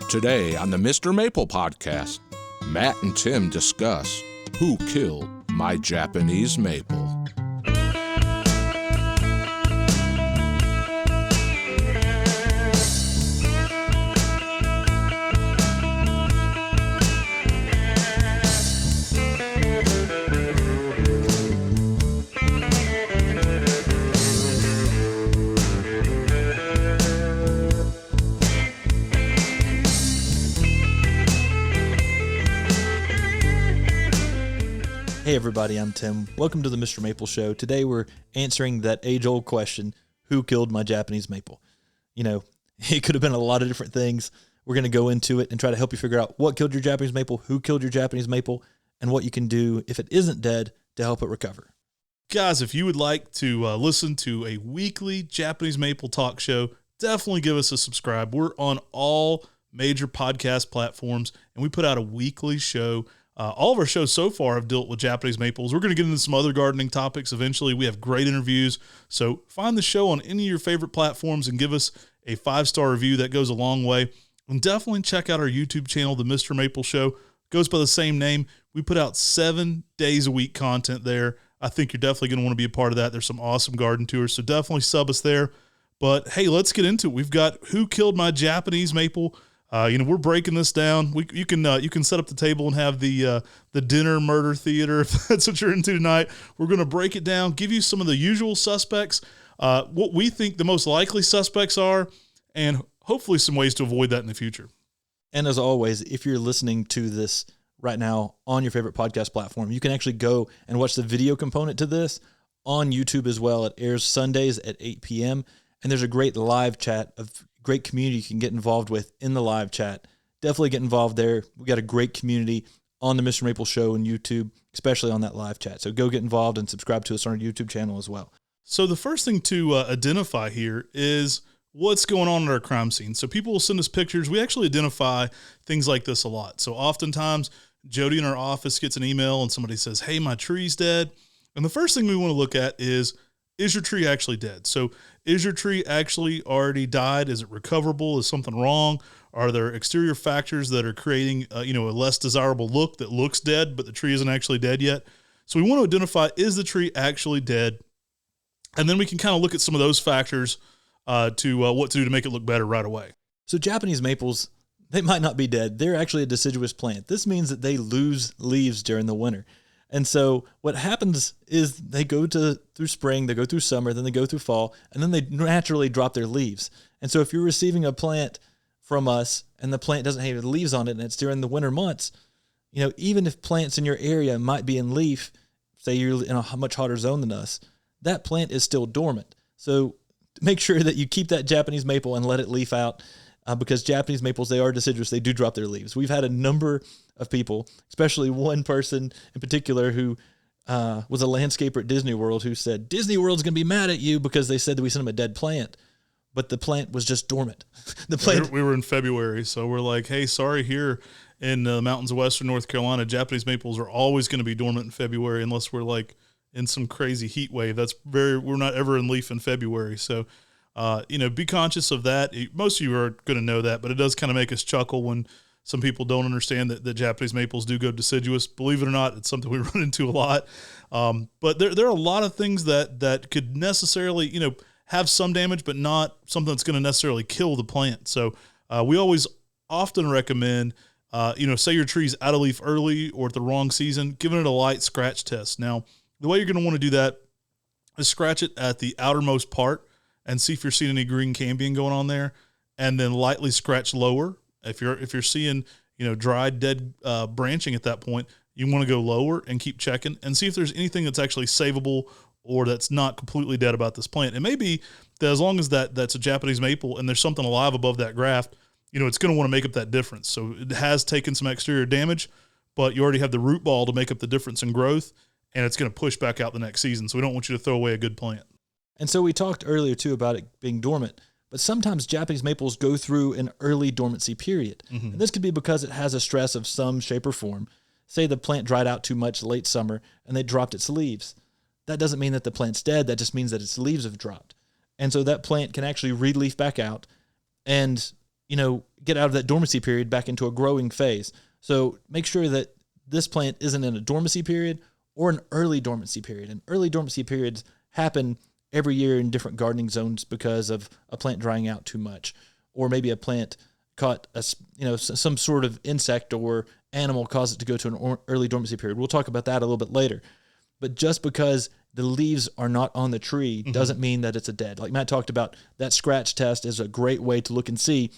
Today on the Mr. Maple podcast, Matt and Tim discuss who killed my Japanese maple. Hey everybody, I'm Tim. Welcome to the Mr. Maple Show. Today we're answering that age-old question, who killed my Japanese maple? You know, it could have been a lot of different things. We're going to go into it and try to help you figure out what killed your Japanese maple, who killed your Japanese maple, and what you can do if it isn't dead to help it recover. Guys, if you would like to listen to a weekly Japanese maple talk show, definitely give us a subscribe. We're on all major podcast platforms, and we put out a weekly show. All of our shows so far have dealt with Japanese maples. We're going to get into some other gardening topics eventually. We have great interviews. So find the show on any of your favorite platforms and give us a 5-star review. That goes a long way. And definitely check out our YouTube channel, The Mr. Maple Show. Goes by the same name. We put out 7 days a week content there. I think you're definitely going to want to be a part of that. There's some awesome garden tours, so definitely sub us there. But hey, let's get into it. We've got Who Killed My Japanese Maple. We're breaking this down. You can set up the table and have the dinner murder theater if that's what you're into tonight. We're going to break it down, give you some of the usual suspects, what we think the most likely suspects are, and hopefully some ways to avoid that in the future. And as always, if you're listening to this right now on your favorite podcast platform, you can actually go and watch the video component to this on YouTube as well. It airs Sundays at 8 p.m., and there's a great live chat of great community you can get involved with in the live chat. Definitely get involved there. We got a great community on the Mr. Maple Show and YouTube, especially on that live chat. So go get involved and subscribe to us on our YouTube channel as well. So the first thing to identify here is what's going on at our crime scene. So people will send us pictures. We actually identify things like this a lot. So oftentimes Jody in our office gets an email and somebody says, hey, my tree's dead. And the first thing we want to look at is your tree actually dead? So is your tree actually already died? Is it recoverable? Is something wrong? Are there exterior factors that are creating a less desirable look that looks dead, but the tree isn't actually dead yet? So we want to identify, is the tree actually dead? And then we can kind of look at some of those factors to what to do to make it look better right away. So Japanese maples, they might not be dead. They're actually a deciduous plant. This means that they lose leaves during the winter. And so what happens is they go through spring, they go through summer, then they go through fall, and then they naturally drop their leaves. And so if you're receiving a plant from us and the plant doesn't have leaves on it and it's during the winter months, even if plants in your area might be in leaf, say you're in a much hotter zone than us, that plant is still dormant. So make sure that you keep that Japanese maple and let it leaf out. Because Japanese maples, they are deciduous, they do drop their leaves. We've had a number of people, especially one person in particular who was a landscaper at Disney World who said, Disney World's going to be mad at you because they said that we sent them a dead plant. But the plant was just dormant. We were in February, so we're like, hey, sorry, here in the mountains of western North Carolina, Japanese maples are always going to be dormant in February unless we're like in some crazy heat wave. We're not ever in leaf in February, so be conscious of that. Most of you are going to know that, but it does kind of make us chuckle when some people don't understand that Japanese maples do go deciduous. Believe it or not, it's something we run into a lot. But there are a lot of things that could necessarily, have some damage, but not something that's going to necessarily kill the plant. So we always often recommend, say your tree's out of leaf early or at the wrong season, giving it a light scratch test. Now, the way you're going to want to do that is scratch it at the outermost part and see if you're seeing any green cambium going on there, and then lightly scratch lower. If you're seeing, dried, dead branching at that point, you want to go lower and keep checking and see if there's anything that's actually savable or that's not completely dead about this plant. It may be that as long as that's a Japanese maple and there's something alive above that graft, it's going to want to make up that difference. So it has taken some exterior damage, but you already have the root ball to make up the difference in growth, and it's going to push back out the next season. So we don't want you to throw away a good plant. And so we talked earlier, too, about it being dormant, but sometimes Japanese maples go through an early dormancy period. Mm-hmm. And this could be because it has a stress of some shape or form. Say the plant dried out too much late summer and they dropped its leaves. That doesn't mean that the plant's dead. That just means that its leaves have dropped. And so that plant can actually re-leaf back out. And, get out of that dormancy period back into a growing phase. So make sure that this plant isn't in a dormancy period or an early dormancy period. And early dormancy periods happen every year in different gardening zones because of a plant drying out too much, or maybe a plant caught some sort of insect or animal caused it to go to an early dormancy period. We'll talk about that a little bit later. But just because the leaves are not on the tree doesn't mean that it's a dead. Like Matt talked about, that scratch test is a great way to look and see,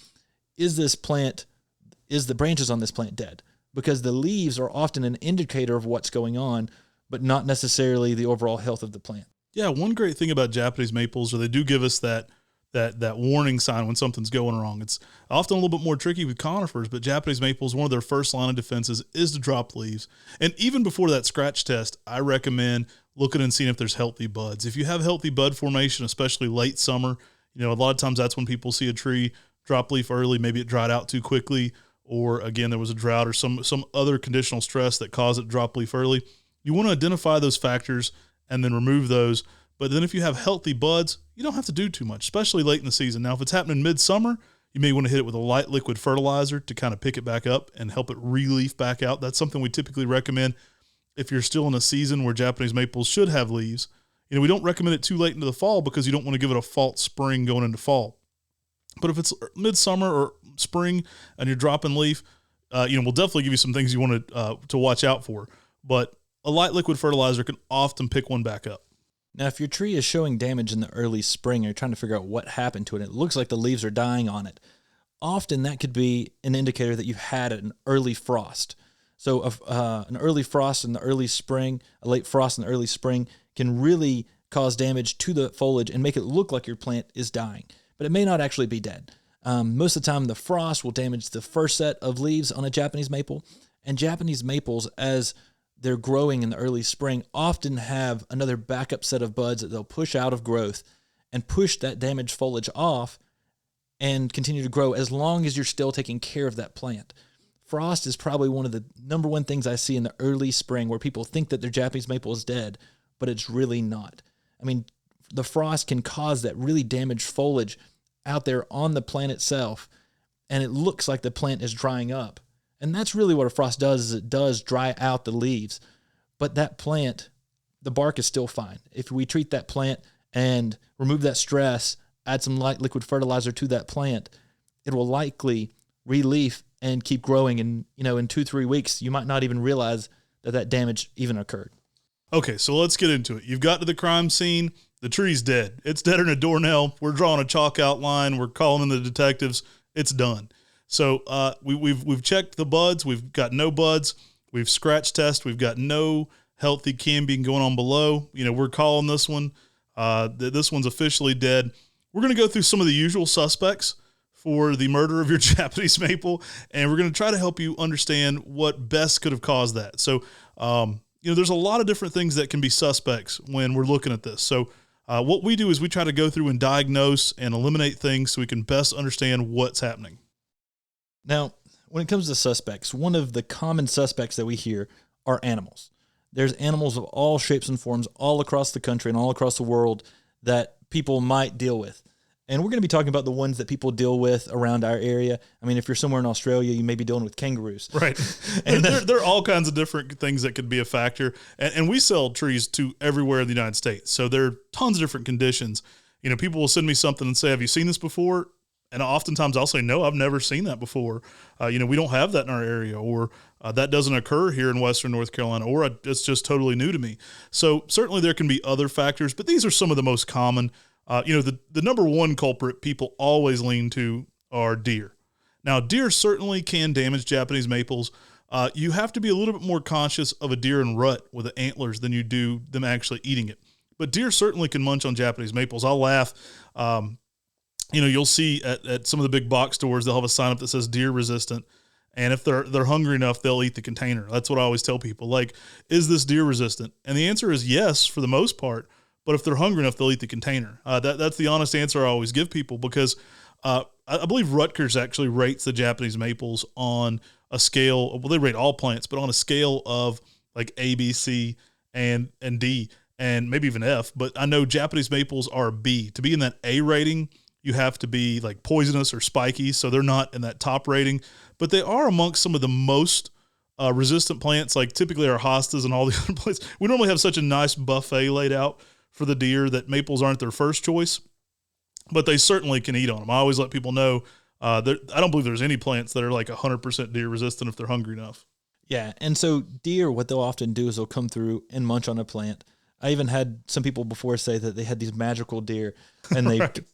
is the branches on this plant dead? Because the leaves are often an indicator of what's going on, but not necessarily the overall health of the plant. Yeah, one great thing about Japanese maples is they do give us that warning sign when something's going wrong. It's often a little bit more tricky with conifers, but Japanese maples, one of their first line of defenses is to drop leaves. And even before that scratch test, I recommend looking and seeing if there's healthy buds. If you have healthy bud formation, especially late summer, a lot of times that's when people see a tree drop leaf early. Maybe it dried out too quickly, or again, there was a drought or some other conditional stress that caused it to drop leaf early. You want to identify those factors and then remove those. But then if you have healthy buds, you don't have to do too much, especially late in the season. Now, if it's happening midsummer, you may want to hit it with a light liquid fertilizer to kind of pick it back up and help it re-leaf back out. That's something we typically recommend if you're still in a season where Japanese maples should have leaves. We don't recommend it too late into the fall because you don't want to give it a false spring going into fall. But if it's midsummer or spring and you're dropping leaf, we'll definitely give you some things you want to watch out for. But a light liquid fertilizer can often pick one back up. Now, if your tree is showing damage in the early spring, or you're trying to figure out what happened to it, it looks like the leaves are dying on it. Often that could be an indicator that you've had an early frost. So an early frost in the early spring, a late frost in the early spring can really cause damage to the foliage and make it look like your plant is dying. But it may not actually be dead. Most of the time, the frost will damage the first set of leaves on a Japanese maple. And Japanese maples, as they're growing in the early spring, often have another backup set of buds that they'll push out of growth and push that damaged foliage off and continue to grow as long as you're still taking care of that plant. Frost is probably one of the number one things I see in the early spring where people think that their Japanese maple is dead, but it's really not. I mean, the frost can cause that really damaged foliage out there on the plant itself, and it looks like the plant is drying up. And that's really what a frost does, is it does dry out the leaves. But that plant, the bark is still fine. If we treat that plant and remove that stress, add some light liquid fertilizer to that plant, it will likely re-leaf and keep growing. And, in 2-3 weeks, you might not even realize that damage even occurred. Okay, so let's get into it. You've got to the crime scene. The tree's dead. It's deader than a doornail. We're drawing a chalk outline. We're calling in the detectives. It's done. So we've checked the buds. We've got no buds. We've scratch tested. We've got no healthy cambium going on below. We're calling this one. This one's officially dead. We're going to go through some of the usual suspects for the murder of your Japanese maple, and we're going to try to help you understand what best could have caused that. So, there's a lot of different things that can be suspects when we're looking at this. So what we do is we try to go through and diagnose and eliminate things so we can best understand what's happening. Now, when it comes to suspects, one of the common suspects that we hear are animals. There's animals of all shapes and forms all across the country and all across the world that people might deal with. And we're going to be talking about the ones that people deal with around our area. I mean, if you're somewhere in Australia, you may be dealing with kangaroos. Right. And there are all kinds of different things that could be a factor. And we sell trees to everywhere in the United States. So there are tons of different conditions. People will send me something and say, have you seen this before? And oftentimes I'll say, no, I've never seen that before. We don't have that in our area, or that doesn't occur here in Western North Carolina, or it's just totally new to me. So certainly there can be other factors, but these are some of the most common. The number one culprit people always lean to are deer. Now, deer certainly can damage Japanese maples. You have to be a little bit more conscious of a deer in rut with the antlers than you do them actually eating it. But deer certainly can munch on Japanese maples. I'll laugh. You'll see at some of the big box stores, they'll have a sign up that says deer resistant. And if they're hungry enough, they'll eat the container. That's what I always tell people. Like, is this deer resistant? And the answer is yes, for the most part. But if they're hungry enough, they'll eat the container. That's the honest answer I always give people, because I believe Rutgers actually rates the Japanese maples on a scale. Well, they rate all plants, but on a scale of like A, B, C, and D, and maybe even F. But I know Japanese maples are B. To be in that A rating, you have to be like poisonous or spiky, so they're not in that top rating, but they are amongst some of the most resistant plants, like typically our hostas and all the other plants. We normally have such a nice buffet laid out for the deer that maples aren't their first choice, but they certainly can eat on them. I always let people know I don't believe there's any plants that are like 100% deer resistant if they're hungry enough. Yeah, and so deer, what they'll often do is they'll come through and munch on a plant. I even had some people before say that they had these magical deer and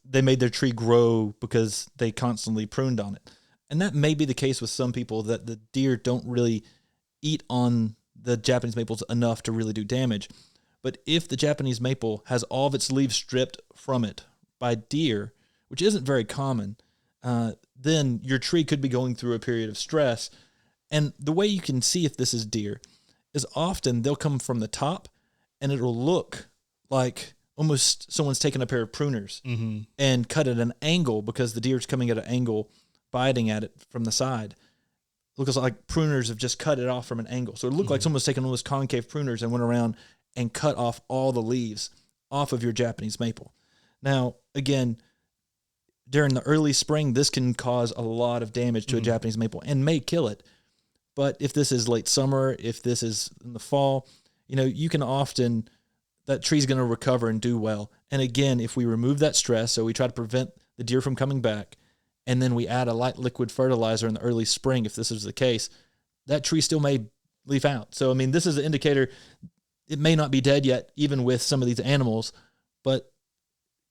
they made their tree grow because they constantly pruned on it. And that may be the case with some people, that the deer don't really eat on the Japanese maples enough to really do damage. But if the Japanese maple has all of its leaves stripped from it by deer, which isn't very common, then your tree could be going through a period of stress. And the way you can see if this is deer is often they'll come from the top and it'll look like almost someone's taken a pair of pruners and cut at an angle, because the deer's coming at an angle, biting at it from the side. Looks like pruners have just cut it off from an angle. So it looked like someone's taken one of those concave pruners and went around and cut off all the leaves off of your Japanese maple. Now, again, during the early spring, this can cause a lot of damage to a Japanese maple and may kill it. But if this is late summer, if this is in the fall, you can often, that tree's going to recover and do well. And again, if we remove that stress, so we try to prevent the deer from coming back, and then we add a light liquid fertilizer in the early spring, if this is the case, that tree still may leaf out. So, this is an indicator. It may not be dead yet, even with some of these animals, but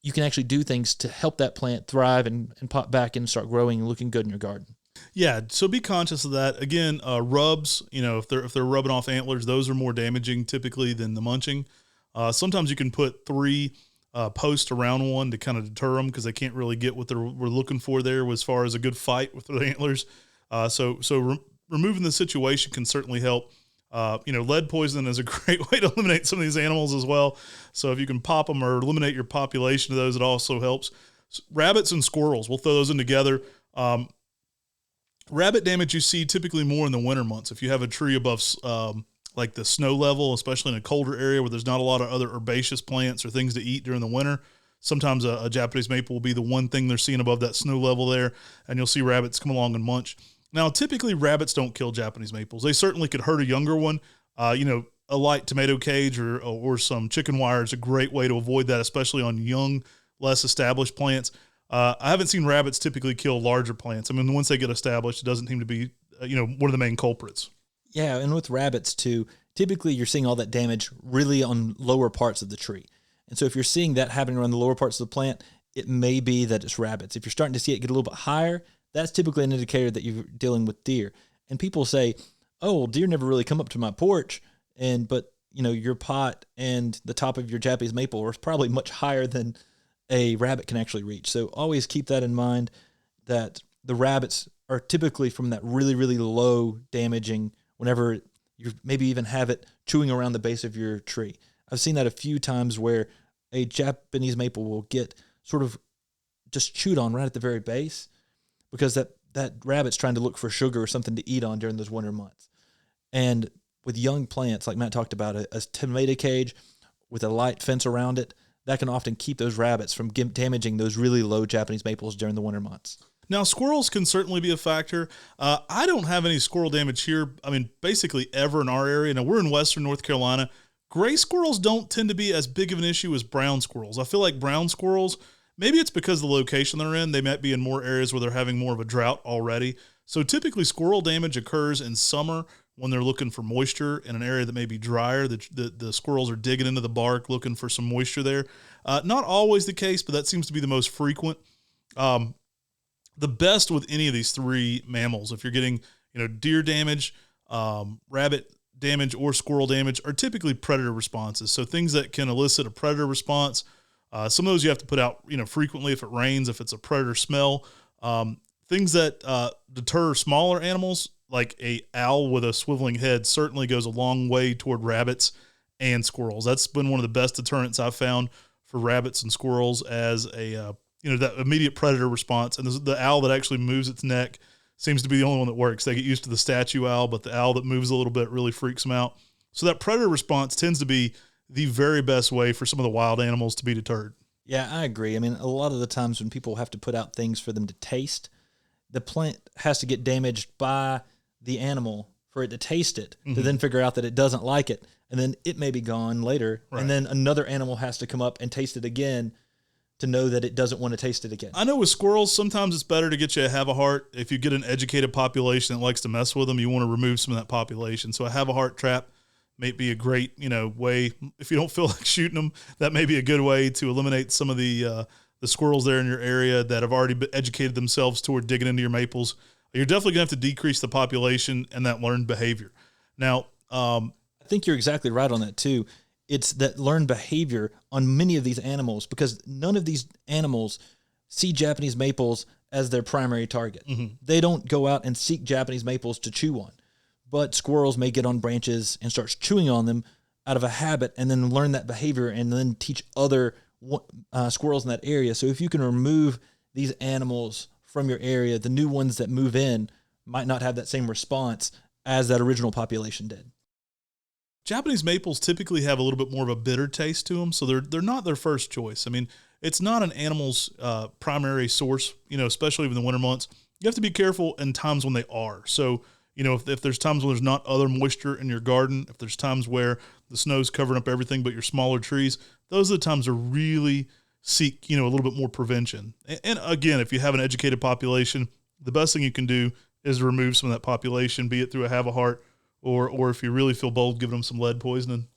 you can actually do things to help that plant thrive and pop back and start growing and looking good in your garden. Yeah, so be conscious of that. Again, rubs, if they're rubbing off antlers, those are more damaging typically than the munching. Sometimes you can put 3 posts around one to kind of deter them, because they can't really get what we're looking for there as far as a good fight with the antlers. So removing the situation can certainly help. Lead poison is a great way to eliminate some of these animals as well. So if you can pop them or eliminate your population of those, it also helps. Rabbits and squirrels, we'll throw those in together. Rabbit damage you see typically more in the winter months. If you have a tree above like the snow level, especially in a colder area where there's not a lot of other herbaceous plants or things to eat during the winter, sometimes a Japanese maple will be the one thing they're seeing above that snow level there, and you'll see rabbits come along and munch. Now, typically rabbits don't kill Japanese maples. They certainly could hurt a younger one. A light tomato cage or some chicken wire is a great way to avoid that, especially on young, less established plants. I haven't seen rabbits typically kill larger plants. Once they get established, it doesn't seem to be, one of the main culprits. Yeah, and with rabbits too, typically you're seeing all that damage really on lower parts of the tree. And so if you're seeing that happening around the lower parts of the plant, it may be that it's rabbits. If you're starting to see it get a little bit higher, that's typically an indicator that you're dealing with deer. And people say, oh, well, deer never really come up to my porch. But your pot and the top of your Japanese maple are probably much higher than a rabbit can actually reach. So always keep that in mind, that the rabbits are typically from that really, really low damaging, whenever you maybe even have it chewing around the base of your tree. I've seen that a few times where a Japanese maple will get sort of just chewed on right at the very base, because that rabbit's trying to look for sugar or something to eat on during those winter months. And with young plants, like Matt talked about, a tomato cage with a light fence around it, that can often keep those rabbits from damaging those really low Japanese maples during the winter months. Now, squirrels can certainly be a factor. I don't have any squirrel damage here, basically ever in our area. Now, we're in western North Carolina. Gray squirrels don't tend to be as big of an issue as brown squirrels. I feel like brown squirrels, maybe it's because of the location they're in. They might be in more areas where they're having more of a drought already. So typically squirrel damage occurs in summer when they're looking for moisture in an area that may be drier. The squirrels are digging into the bark looking for some moisture there. Not always the case, but that seems to be the most frequent. The best with any of these 3 mammals, if you're getting deer damage, rabbit damage, or squirrel damage, are typically predator responses. So things that can elicit a predator response. Some of those you have to put out frequently if it rains, if it's a predator smell. Things that deter smaller animals, like a owl with a swiveling head, certainly goes a long way toward rabbits and squirrels. That's been one of the best deterrents I've found for rabbits and squirrels as a that immediate predator response. And the owl that actually moves its neck seems to be the only one that works. They get used to the statue owl, but the owl that moves a little bit really freaks them out. So that predator response tends to be the very best way for some of the wild animals to be deterred. Yeah, I agree. I mean, a lot of the times when people have to put out things for them to taste, the plant has to get damaged by the animal for it to taste it, to then figure out that it doesn't like it. And then it may be gone later. Right. And then another animal has to come up and taste it again to know that it doesn't want to taste it again. I know with squirrels, sometimes it's better to get you a have a heart. If you get an educated population that likes to mess with them, you want to remove some of that population. So a have a heart trap may be a great, way. If you don't feel like shooting them, that may be a good way to eliminate some of the squirrels there in your area that have already educated themselves toward digging into your maples. You're definitely going to have to decrease the population and that learned behavior. Now, I think you're exactly right on that too. It's that learned behavior on many of these animals, because none of these animals see Japanese maples as their primary target. They don't go out and seek Japanese maples to chew on. But squirrels may get on branches and start chewing on them out of a habit, and then learn that behavior and then teach other squirrels in that area. So if you can remove these animals from your area, the new ones that move in might not have that same response as that original population did. Japanese maples typically have a little bit more of a bitter taste to them, so they're not their first choice. I mean, it's not an animal's primary source, especially in the winter months. You have to be careful in times when they are. So, if there's times when there's not other moisture in your garden, if there's times where the snow's covering up everything but your smaller trees, those are the times to really seek, a little bit more prevention. And again, if you have an educated population, the best thing you can do is remove some of that population, be it through a have a heart, or if you really feel bold, giving them some lead poisoning.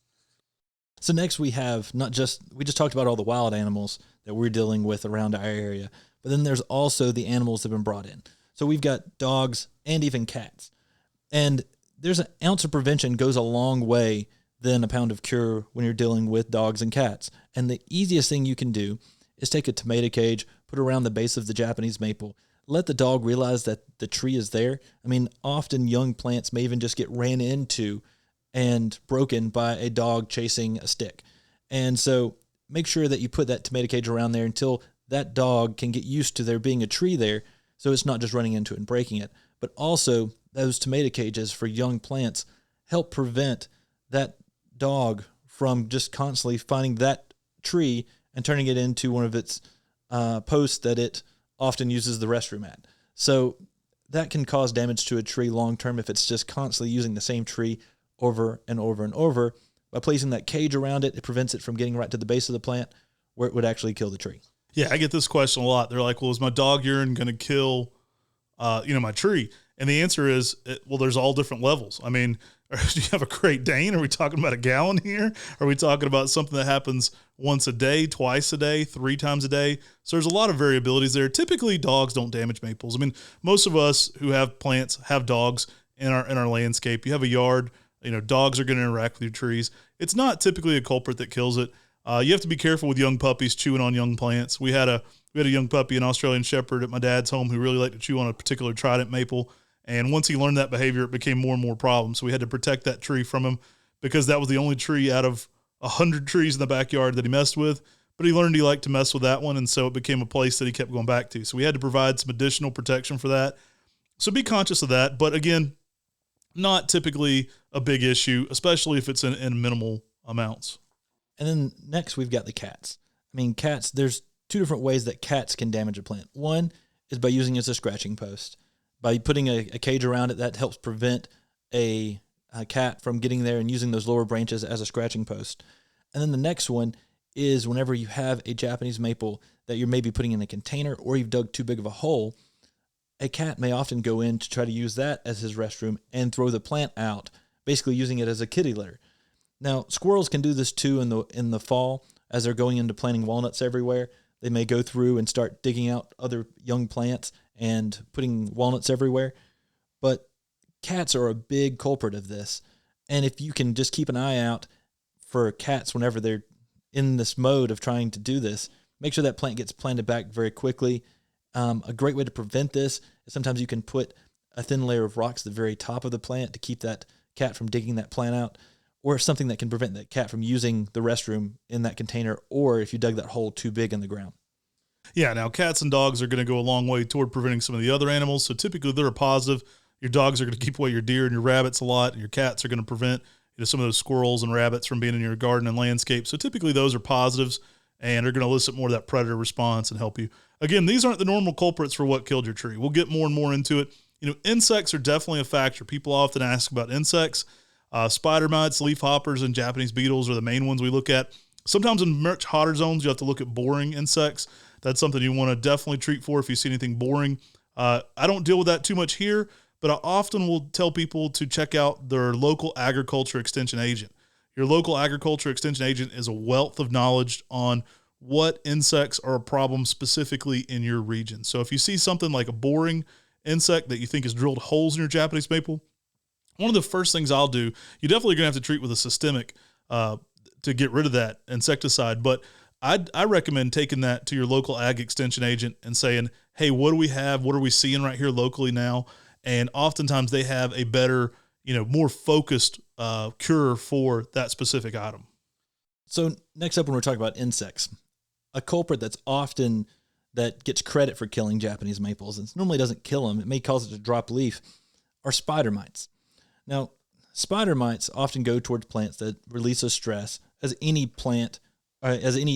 So next we have we just talked about all the wild animals that we're dealing with around our area, but then there's also the animals that have been brought in. So we've got dogs and even cats. And there's an ounce of prevention goes a long way than a pound of cure when you're dealing with dogs and cats. And the easiest thing you can do is take a tomato cage, put it around the base of the Japanese maple, let the dog realize that the tree is there. I mean, often young plants may even just get ran into and broken by a dog chasing a stick. And so make sure that you put that tomato cage around there until that dog can get used to there being a tree there, so it's not just running into it and breaking it. But also, those tomato cages for young plants help prevent that dog from just constantly finding that tree and turning it into one of its posts that it often uses the restroom at. So that can cause damage to a tree long term if it's just constantly using the same tree over and over and over. By placing that cage around it, it prevents it from getting right to the base of the plant where it would actually kill the tree. Yeah, I get this question a lot. They're like, well, is my dog urine going to kill, my tree? And the answer is, well, there's all different levels. I mean, do you have a Great Dane? Are we talking about a gallon here? Are we talking about something that happens once a day, twice a day, 3 times a day? So there's a lot of variabilities there. Typically, dogs don't damage maples. I mean, most of us who have plants have dogs in our landscape. You have a yard, dogs are going to interact with your trees. It's not typically a culprit that kills it. You have to be careful with young puppies chewing on young plants. We had a young puppy, an Australian Shepherd, at my dad's home who really liked to chew on a particular trident maple. And once he learned that behavior, it became more and more problems. So we had to protect that tree from him because that was the only tree out of 100 trees in the backyard that he messed with. But he learned he liked to mess with that one, and so it became a place that he kept going back to. So we had to provide some additional protection for that. So be conscious of that. But again, not typically a big issue, especially if it's in minimal amounts. And then next we've got the cats. I mean, cats, there's 2 different ways that cats can damage a plant. One is by using it as a scratching post. By putting a cage around it, that helps prevent a cat from getting there and using those lower branches as a scratching post. And then the next one is whenever you have a Japanese maple that you're maybe putting in a container or you've dug too big of a hole, a cat may often go in to try to use that as his restroom and throw the plant out, basically using it as a kitty litter. Now, squirrels can do this too in the fall as they're going into planting walnuts everywhere. They may go through and start digging out other young plants and putting walnuts everywhere. But cats are a big culprit of this. And if you can just keep an eye out for cats whenever they're in this mode of trying to do this, make sure that plant gets planted back very quickly. A great way to prevent this is sometimes you can put a thin layer of rocks at the very top of the plant to keep that cat from digging that plant out, or something that can prevent that cat from using the restroom in that container, or if you dug that hole too big in the ground. Yeah, now cats and dogs are going to go a long way toward preventing some of the other animals. So typically they're a positive. Your dogs are going to keep away your deer and your rabbits a lot. And your cats are going to prevent some of those squirrels and rabbits from being in your garden and landscape. So typically those are positives. and are going to elicit more of that predator response and help you. Again, these aren't the normal culprits for what killed your tree. We'll get more and more into it. Insects are definitely a factor. People often ask about insects. Spider mites, leaf hoppers, and Japanese beetles are the main ones we look at. Sometimes in much hotter zones, you have to look at boring insects. That's something you want to definitely treat for if you see anything boring. I don't deal with that too much here, but I often will tell people to check out their local agriculture extension agent. Your local agriculture extension agent is a wealth of knowledge on what insects are a problem specifically in your region. So if you see something like a boring insect that you think has drilled holes in your Japanese maple, one of the first things I'll do, you're definitely going to have to treat with a systemic to get rid of that insecticide. But I recommend taking that to your local ag extension agent and saying, hey, what do we have? What are we seeing right here locally now? And oftentimes they have a better, more focused cure for that specific item. So next up, when we're talking about insects, a culprit that gets credit for killing Japanese maples, and normally doesn't kill them, it may cause it to drop leaf, are spider mites. Now, spider mites often go towards plants that release a stress, as any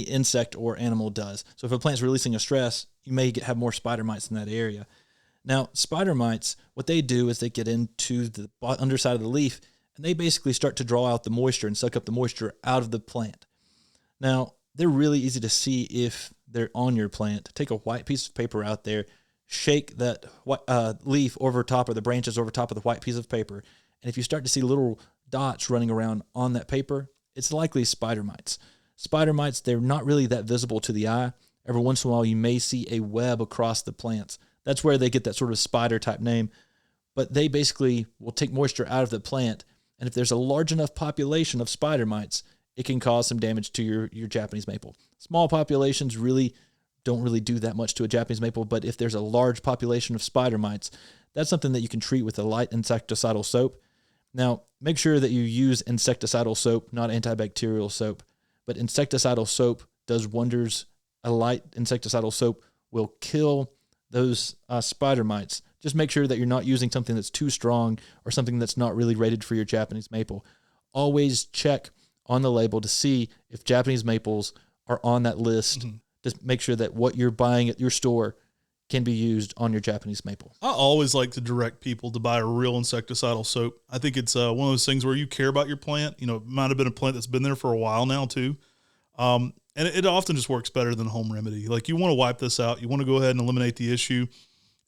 insect or animal does. So if a plant's releasing a stress, you may have more spider mites in that area. Now, spider mites, what they do is they get into the underside of the leaf, and they basically start to draw out the moisture and suck up the moisture out of the plant. Now, they're really easy to see if they're on your plant. Take a white piece of paper out there, shake that leaf over top, or the branches over top of the white piece of paper, and if you start to see little dots running around on that paper, it's likely spider mites. Spider mites, they're not really that visible to the eye. Every once in a while, you may see a web across the plants. That's where they get that sort of spider type name. But they basically will take moisture out of the plant. And if there's a large enough population of spider mites, it can cause some damage to your Japanese maple. Small populations don't really do that much to a Japanese maple. But if there's a large population of spider mites, that's something that you can treat with a light insecticidal soap. Now, make sure that you use insecticidal soap, not antibacterial soap. But insecticidal soap does wonders. A light insecticidal soap will kill those spider mites. Just make sure that you're not using something that's too strong or something that's not really rated for your Japanese maple. Always check on the label to see if Japanese maples are on that list. Mm-hmm. Just make sure that what you're buying at your store can be used on your Japanese maple. I always like to direct people to buy a real insecticidal soap. I think it's one of those things where you care about your plant. It might have been a plant that's been there for a while now too. And it often just works better than home remedy. Like, you want to wipe this out. You want to go ahead and eliminate the issue.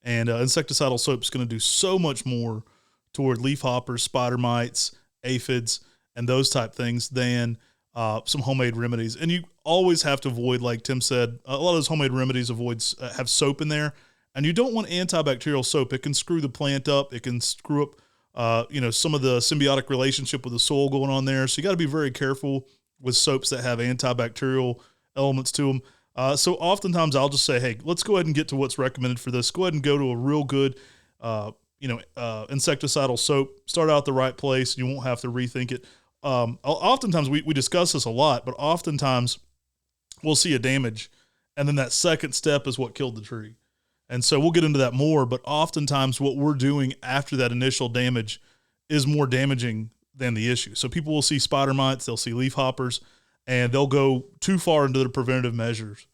And insecticidal soap is going to do so much more toward leaf hoppers, spider mites, aphids, and those type things than some homemade remedies. And you always have to avoid, like Tim said, a lot of those homemade remedies have soap in there. And you don't want antibacterial soap. It can screw the plant up. It can screw up, some of the symbiotic relationship with the soil going on there. So you got to be very careful with soaps that have antibacterial elements to them. So oftentimes I'll just say, hey, let's go ahead and get to what's recommended for this. Go ahead and go to a real good, insecticidal soap. Start out the right place. You won't have to rethink it. Oftentimes we discuss this a lot, but oftentimes we'll see a damage, and then that second step is what killed the tree. And so we'll get into that more, but oftentimes what we're doing after that initial damage is more damaging than the issue. So people will see spider mites, they'll see leaf hoppers, and they'll go too far into the preventative measures,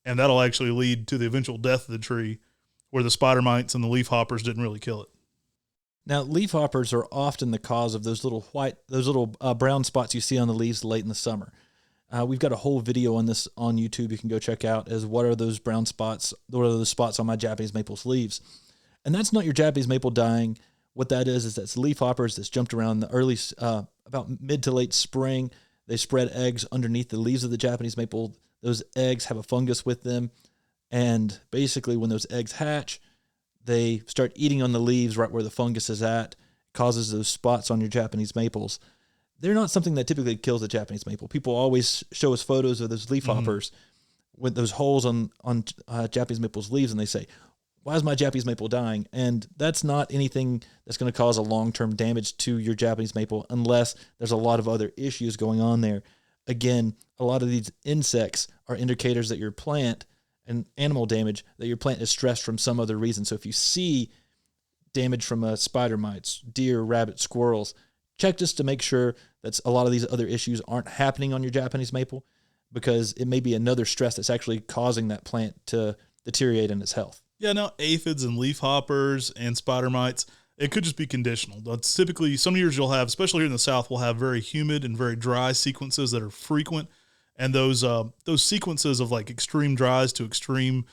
and that'll actually lead to the eventual death of the tree, where the spider mites and the leaf hoppers didn't really kill it. Now, leaf hoppers are often the cause of those little brown spots you see on the leaves late in the summer. We've got a whole video on this on YouTube you can go check out, as what are those brown spots, what are those spots on my Japanese maple's leaves. And that's not your Japanese maple dying. What that is that's leaf hoppers that's jumped around the early, about mid to late spring. They spread eggs underneath the leaves of the Japanese maple. Those eggs have a fungus with them. And basically when those eggs hatch, they start eating on the leaves right where the fungus is at, causes those spots on your Japanese maples. They're not something that typically kills a Japanese maple. People always show us photos of those leaf hoppers with those holes on Japanese maple's leaves, and they say, why is my Japanese maple dying? And that's not anything that's going to cause a long-term damage to your Japanese maple unless there's a lot of other issues going on there. Again, a lot of these insects are indicators that your plant, and animal damage, that your plant is stressed from some other reason. So if you see damage from spider mites, deer, rabbit, squirrels, check just to make sure that a lot of these other issues aren't happening on your Japanese maple. because it may be another stress that's actually causing that plant to deteriorate in its health. Yeah, now aphids and leafhoppers and spider mites, it could just be conditional. That's typically, some years you'll have, especially here in the South, we'll have very humid and very dry sequences that are frequent. And those sequences of like extreme dries to extreme,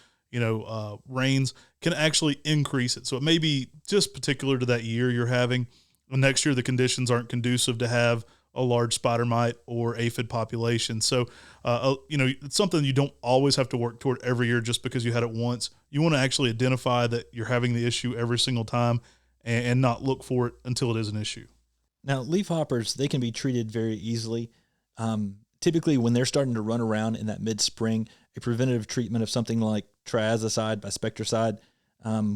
rains can actually increase it. So it may be just particular to that year you're having. And next year, the conditions aren't conducive to have a large spider mite or aphid population. So, it's something you don't always have to work toward every year just because you had it once. You want to actually identify that you're having the issue every single time and not look for it until it is an issue. Now, leafhoppers, they can be treated very easily. Typically, when they're starting to run around in that mid-spring, a preventative treatment of something like triazicide by Spectracide,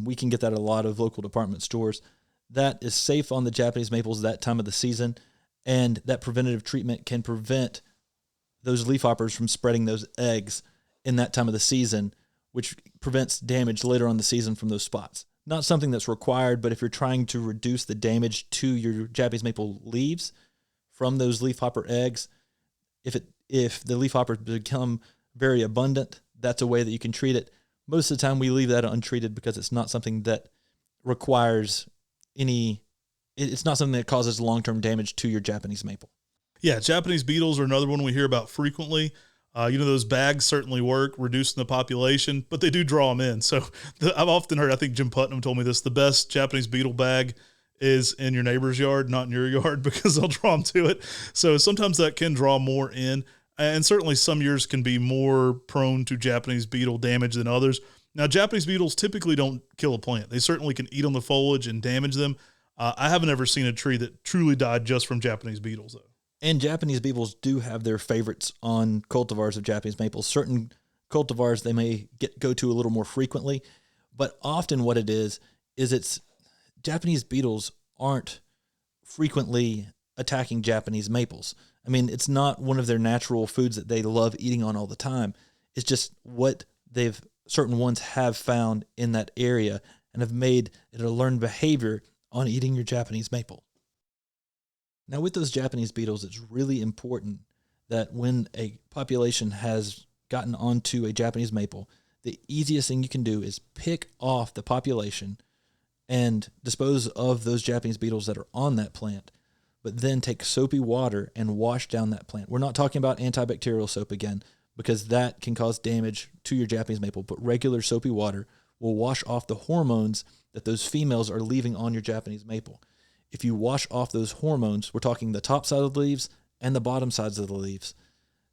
we can get that at a lot of local department stores. That is safe on the Japanese maples that time of the season, and that preventative treatment can prevent those leafhoppers from spreading those eggs in that time of the season, which prevents damage later on in the season from those spots. Not something that's required, but if you're trying to reduce the damage to your Japanese maple leaves from those leafhopper eggs, if the leafhoppers become very abundant, that's a way that you can treat it. Most of the time we leave that untreated because it's not something that requires it's not something that causes long-term damage to your Japanese maple. Yeah, Japanese beetles are another one we hear about frequently. Those bags certainly work, reducing the population, but they do draw them in. So I've often heard, I think Jim Putnam told me this, the best Japanese beetle bag is in your neighbor's yard, not in your yard, because they'll draw them to it. So sometimes that can draw more in. And certainly some years can be more prone to Japanese beetle damage than others. Now, Japanese beetles typically don't kill a plant. They certainly can eat on the foliage and damage them. I haven't ever seen a tree that truly died just from Japanese beetles, though. And Japanese beetles do have their favorites on cultivars of Japanese maples. Certain cultivars they may go to a little more frequently, but often what it is it's Japanese beetles aren't frequently attacking Japanese maples. I mean, it's not one of their natural foods that they love eating on all the time. It's just what certain ones have found in that area and have made it a learned behavior on eating your Japanese maple. Now, with those Japanese beetles, it's really important that when a population has gotten onto a Japanese maple, the easiest thing you can do is pick off the population and dispose of those Japanese beetles that are on that plant, but then take soapy water and wash down that plant. We're not talking about antibacterial soap again, because that can cause damage to your Japanese maple, but regular soapy water will wash off the hormones that those females are leaving on your Japanese maple. If you wash off those hormones, we're talking the top side of the leaves and the bottom sides of the leaves,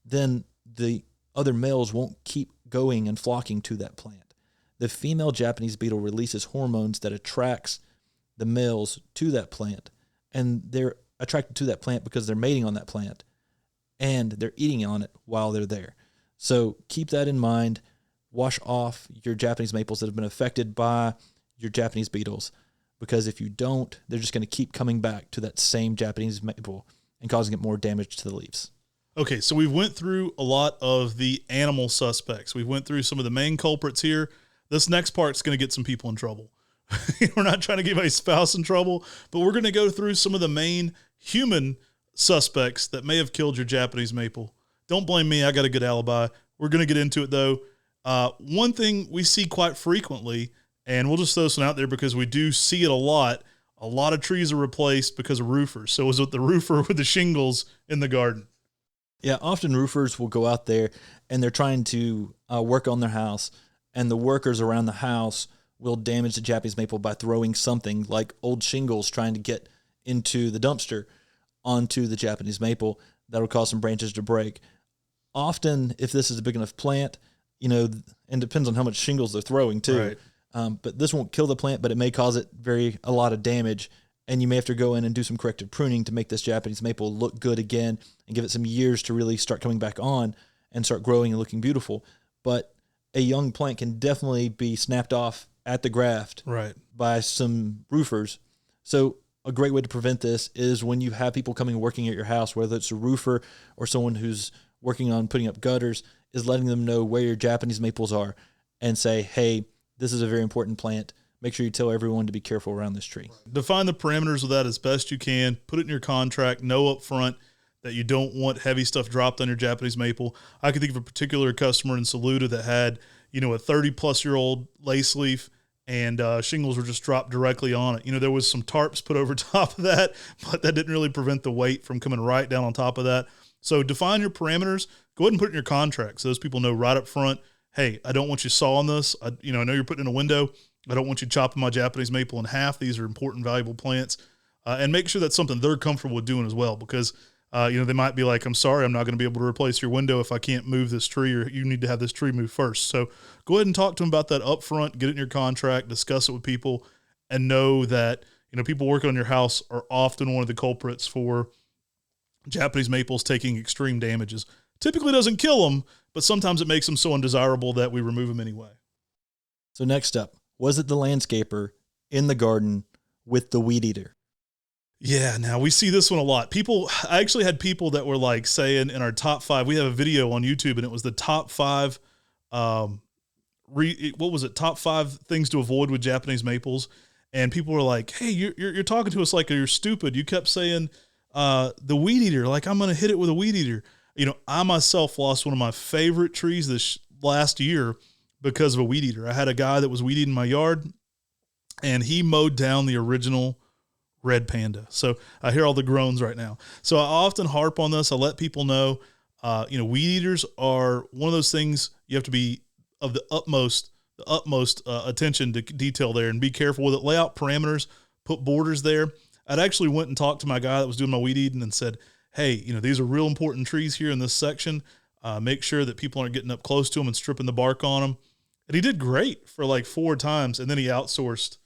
then the other males won't keep going and flocking to that plant. The female Japanese beetle releases hormones that attracts the males to that plant, and they're attracted to that plant because they're mating on that plant, and they're eating on it while they're there. So keep that in mind. Wash off your Japanese maples that have been affected by your Japanese beetles, because if you don't, they're just going to keep coming back to that same Japanese maple and causing it more damage to the leaves. Okay, so we went through a lot of the animal suspects. We went through some of the main culprits here. This next part's going to get some people in trouble. We're not trying to get my spouse in trouble, but we're going to go through some of the main human suspects that may have killed your Japanese maple. Don't blame me. I got a good alibi. We're going to get into it, though. One thing we see quite frequently, and we'll just throw this one out there because we do see it a lot of trees are replaced because of roofers. So it was with the roofer with the shingles in the garden. Yeah, often roofers will go out there and they're trying to work on their house, and the workers around the house will damage the Japanese maple by throwing something like old shingles trying to get into the dumpster onto the Japanese maple. That'll cause some branches to break. Often, if this is a big enough plant, and depends on how much shingles they're throwing too. Right. But this won't kill the plant, but it may cause it a lot of damage, and you may have to go in and do some corrective pruning to make this Japanese maple look good again and give it some years to really start coming back on and start growing and looking beautiful. But a young plant can definitely be snapped off at the graft by some roofers. So a great way to prevent this is when you have people coming and working at your house, whether it's a roofer or someone who's working on putting up gutters, is letting them know where your Japanese maples are and say, hey, this is a very important plant. Make sure you tell everyone to be careful around this tree. Define the parameters of that as best you can. Put it in your contract. Know up front. that you don't want heavy stuff dropped on your Japanese maple. I could think of a particular customer in Saluda that had, a 30-plus-year-old lace leaf, and shingles were just dropped directly on it. There was some tarps put over top of that, but that didn't really prevent the weight from coming right down on top of that. So define your parameters. Go ahead and put it in your contract so those people know right up front, hey, I don't want you sawing this. I know you're putting in a window. I don't want you chopping my Japanese maple in half. These are important, valuable plants. And make sure that's something they're comfortable with doing as well, because they might be like, I'm sorry, I'm not going to be able to replace your window if I can't move this tree, or you need to have this tree moved first. So go ahead and talk to them about that up front, get it in your contract, discuss it with people, and know that, people working on your house are often one of the culprits for Japanese maples taking extreme damages. Typically doesn't kill them, but sometimes it makes them so undesirable that we remove them anyway. So next up, was it the landscaper in the garden with the weed eater? Yeah, now we see this one a lot. I actually had people that were like saying in our top 5, we have a video on YouTube, and it was the top 5, top 5 things to avoid with Japanese maples. And people were like, hey, you're talking to us like you're stupid. You kept saying the weed eater, like I'm going to hit it with a weed eater. I myself lost one of my favorite trees this last year because of a weed eater. I had a guy that was weed eating my yard, and he mowed down the original red panda. So I hear all the groans right now. So I often harp on this. I let people know, weed eaters are one of those things you have to be of the utmost attention to detail there, and be careful with it. Lay out parameters, put borders there. I'd actually went and talked to my guy that was doing my weed eating and said, hey, these are real important trees here in this section. Make sure that people aren't getting up close to them and stripping the bark on them. And he did great for like 4 times. And then he outsourced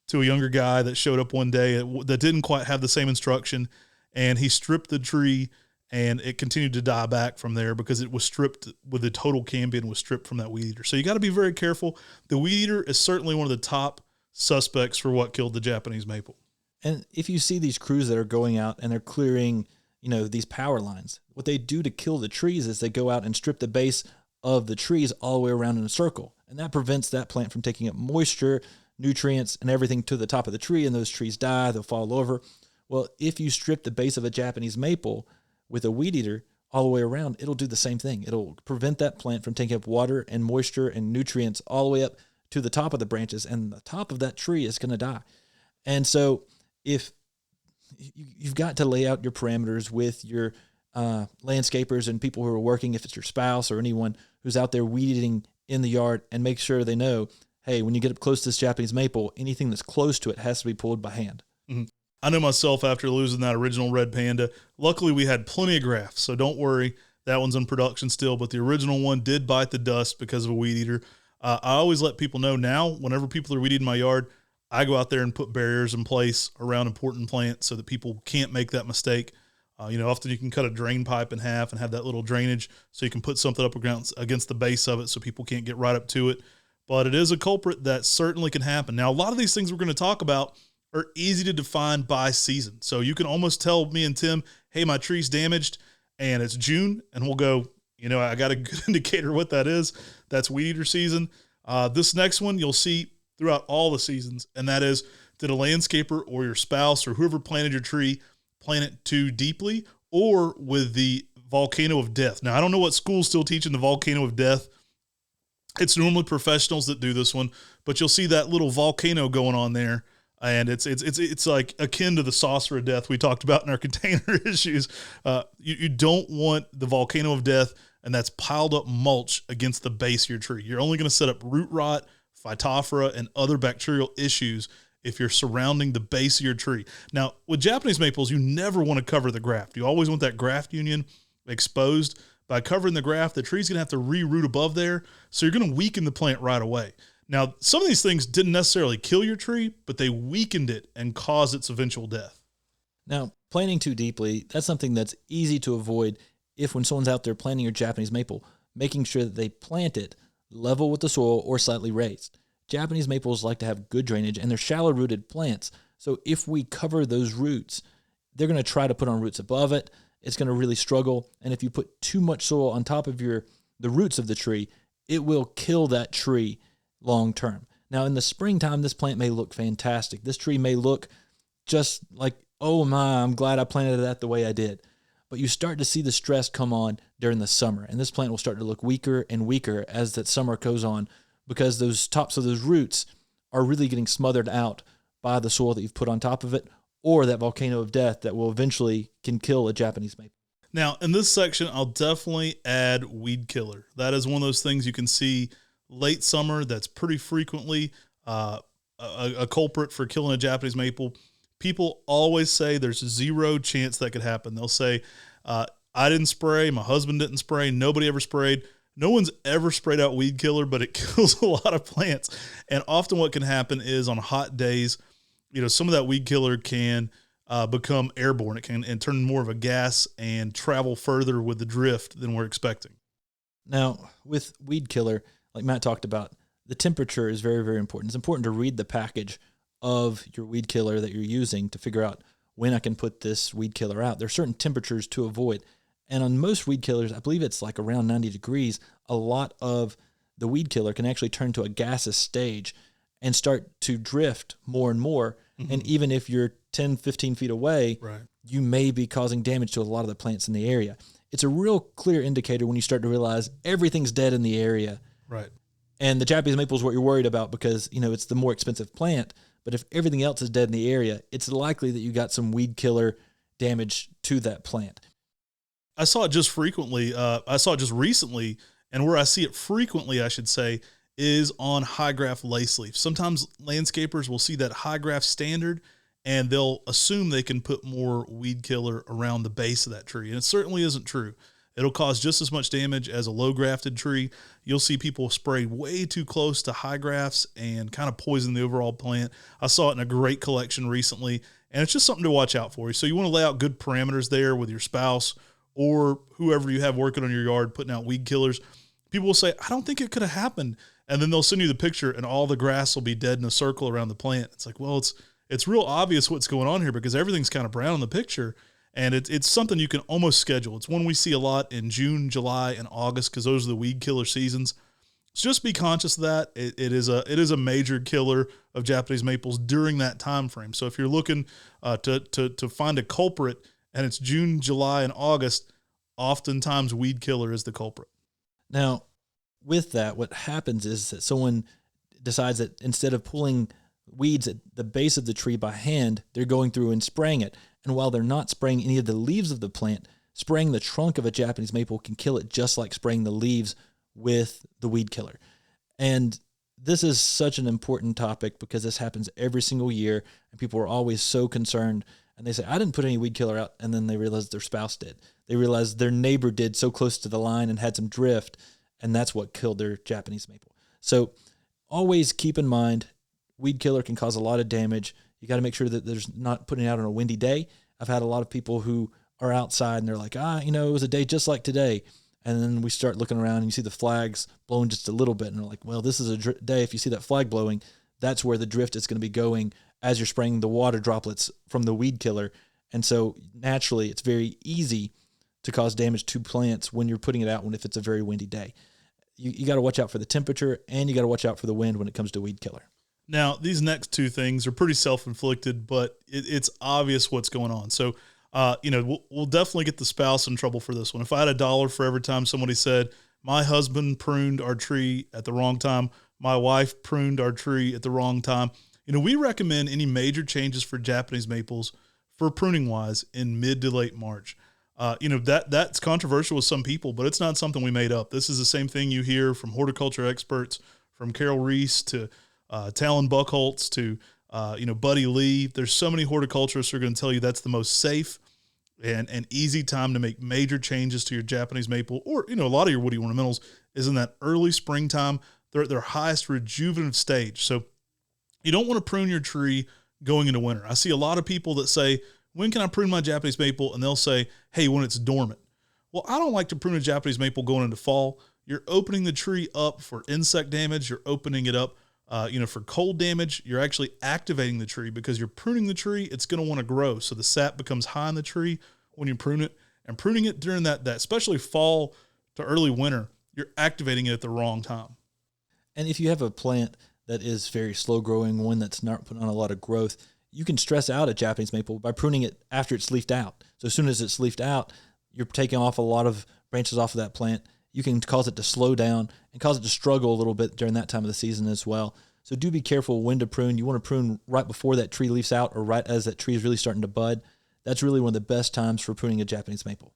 to a younger guy that showed up one day that didn't quite have the same instruction, and he stripped the tree, and it continued to die back from there because it was stripped with the total cambium was stripped from that weed eater. So you got to be very careful. The weed eater is certainly one of the top suspects for what killed the Japanese maple. And if you see these crews that are going out and they're clearing, these power lines, what they do to kill the trees is they go out and strip the base of the trees all the way around in a circle. And that prevents that plant from taking up moisture, nutrients, and everything to the top of the tree, and those trees die, they'll fall over. Well, if you strip the base of a Japanese maple with a weed eater all the way around, it'll do the same thing. It'll prevent that plant from taking up water and moisture and nutrients all the way up to the top of the branches, and the top of that tree is going to die. And so if you've got to lay out your parameters with your landscapers and people who are working, if it's your spouse or anyone who's out there weed eating in the yard, and make sure they know, hey, when you get up close to this Japanese maple, anything that's close to it has to be pulled by hand. Mm-hmm. I know myself, after losing that original red panda, luckily we had plenty of grafts, so don't worry. That one's in production still, but the original one did bite the dust because of a weed eater. I always let people know now, whenever people are weed eating my yard, I go out there and put barriers in place around important plants so that people can't make that mistake. Often you can cut a drain pipe in half and have that little drainage so you can put something up against the base of it so people can't get right up to it. But it is a culprit that certainly can happen. Now, a lot of these things we're going to talk about are easy to define by season. So you can almost tell me and Tim, hey, my tree's damaged and it's June, and we'll go, I got a good indicator what that is. That's weed eater season. This next one you'll see throughout all the seasons, and that is, did a landscaper or your spouse or whoever planted your tree plant it too deeply or with the volcano of death? Now, I don't know what school's still teaching the volcano of death. It's normally professionals that do this one, but you'll see that little volcano going on there, and it's like akin to the saucer of death we talked about in our container issues. You don't want the volcano of death, and that's piled up mulch against the base of your tree. You're only going to set up root rot, phytophthora, and other bacterial issues if you're surrounding the base of your tree. Now, with Japanese maples, you never want to cover the graft. You always want that graft union exposed. By covering the graft, the tree's going to have to re-root above there, so you're going to weaken the plant right away. Now, some of these things didn't necessarily kill your tree, but they weakened it and caused its eventual death. Now, planting too deeply, that's something that's easy to avoid if, when someone's out there planting your Japanese maple, making sure that they plant it level with the soil or slightly raised. Japanese maples like to have good drainage, and they're shallow-rooted plants. So if we cover those roots, they're going to try to put on roots above it. It's going to really struggle. And if you put too much soil on top of the roots of the tree, it will kill that tree long term. Now, in the springtime, this plant may look fantastic. This tree may look just like, oh my, I'm glad I planted that the way I did. but you start to see the stress come on during the summer. And this plant will start to look weaker and weaker as that summer goes on because those tops of those roots are really getting smothered out by the soil that you've put on top of it or that volcano of death that will eventually can kill a Japanese maple. Now, in this section, I'll definitely add weed killer. That is one of those things you can see late summer that's pretty frequently a culprit for killing a Japanese maple. People always say there's 0 chance that could happen. They'll say, I didn't spray, my husband didn't spray, nobody ever sprayed. No one's ever sprayed out weed killer, but it kills a lot of plants. And often what can happen is on hot days, some of that weed killer can become airborne. It can and turn more of a gas and travel further with the drift than we're expecting. Now, with weed killer, like Matt talked about, the temperature is very, very important. It's important to read the package of your weed killer that you're using to figure out when I can put this weed killer out. There are certain temperatures to avoid. And on most weed killers, I believe it's like around 90 degrees, a lot of the weed killer can actually turn to a gaseous stage and start to drift more and more. Mm-hmm. And even if you're 10, 15 feet away, right, you may be causing damage to a lot of the plants in the area. It's a real clear indicator when you start to realize everything's dead in the area. Right. And the Japanese maple is what you're worried about because, it's the more expensive plant. But if everything else is dead in the area, it's likely that you got some weed killer damage to that plant. I saw it just recently, and where I see it frequently, I should say, is on high graft lace leaf. Sometimes landscapers will see that high graft standard, and they'll assume they can put more weed killer around the base of that tree. And it certainly isn't true. It'll cause just as much damage as a low grafted tree. You'll see people spray way too close to high grafts and kind of poison the overall plant. I saw it in a great collection recently, and it's just something to watch out for. So you want to lay out good parameters there with your spouse or whoever you have working on your yard putting out weed killers. People will say, I don't think it could have happened. And then they'll send you the picture and all the grass will be dead in a circle around the plant. It's like, well, it's real obvious what's going on here because everything's kind of brown in the picture. And it's something you can almost schedule. It's one we see a lot in June, July, and August because those are the weed killer seasons. So just be conscious of that. It is a major killer of Japanese maples during that time frame. So if you're looking to find a culprit and it's June, July, and August, oftentimes weed killer is the culprit. Now, with that, what happens is that someone decides that instead of pulling weeds at the base of the tree by hand, they're going through and spraying it. And while they're not spraying any of the leaves of the plant, spraying the trunk of a Japanese maple can kill it just like spraying the leaves with the weed killer. And this is such an important topic because this happens every single year, and people are always so concerned. And they say, I didn't put any weed killer out, and then they realize their spouse did. They realize their neighbor did so close to the line and had some drift, and that's what killed their Japanese maple. So always keep in mind, weed killer can cause a lot of damage. You got to make sure that there's not putting it out on a windy day. I've had a lot of people who are outside and they're like, it was a day just like today. And then we start looking around and you see the flags blowing just a little bit. And they're like, well, this is a day. If you see that flag blowing, that's where the drift is going to be going as you're spraying the water droplets from the weed killer. And so naturally, it's very easy to cause damage to plants when you're putting it out if it's a very windy day. You got to watch out for the temperature and you got to watch out for the wind when it comes to weed killer. Now, these next two things are pretty self-inflicted, but it's obvious what's going on. So, we'll definitely get the spouse in trouble for this one. If I had $1 for every time somebody said, my husband pruned our tree at the wrong time, my wife pruned our tree at the wrong time, we recommend any major changes for Japanese maples for pruning-wise in mid to late March. That's controversial with some people, but it's not something we made up. This is the same thing you hear from horticulture experts, from Carol Reese to Talon Buckholtz to, Buddy Lee. There's so many horticulturists who are going to tell you that's the most safe and easy time to make major changes to your Japanese maple or, a lot of your woody ornamentals is in that early springtime. They're at their highest rejuvenative stage. So you don't want to prune your tree going into winter. I see a lot of people that say, when can I prune my Japanese maple? And they'll say, hey, when it's dormant. Well, I don't like to prune a Japanese maple going into fall. You're opening the tree up for insect damage. You're opening it up for cold damage. You're actually activating the tree because you're pruning the tree. It's going to want to grow. So the sap becomes high in the tree when you prune it, and pruning it during that especially fall to early winter, you're activating it at the wrong time. And if you have a plant that is very slow growing, one that's not putting on a lot of growth, you can stress out a Japanese maple by pruning it after it's leafed out. So as soon as it's leafed out, you're taking off a lot of branches off of that plant. You can cause it to slow down and cause it to struggle a little bit during that time of the season as well. So do be careful when to prune. You want to prune right before that tree leaves out or right as that tree is really starting to bud. That's really one of the best times for pruning a Japanese maple.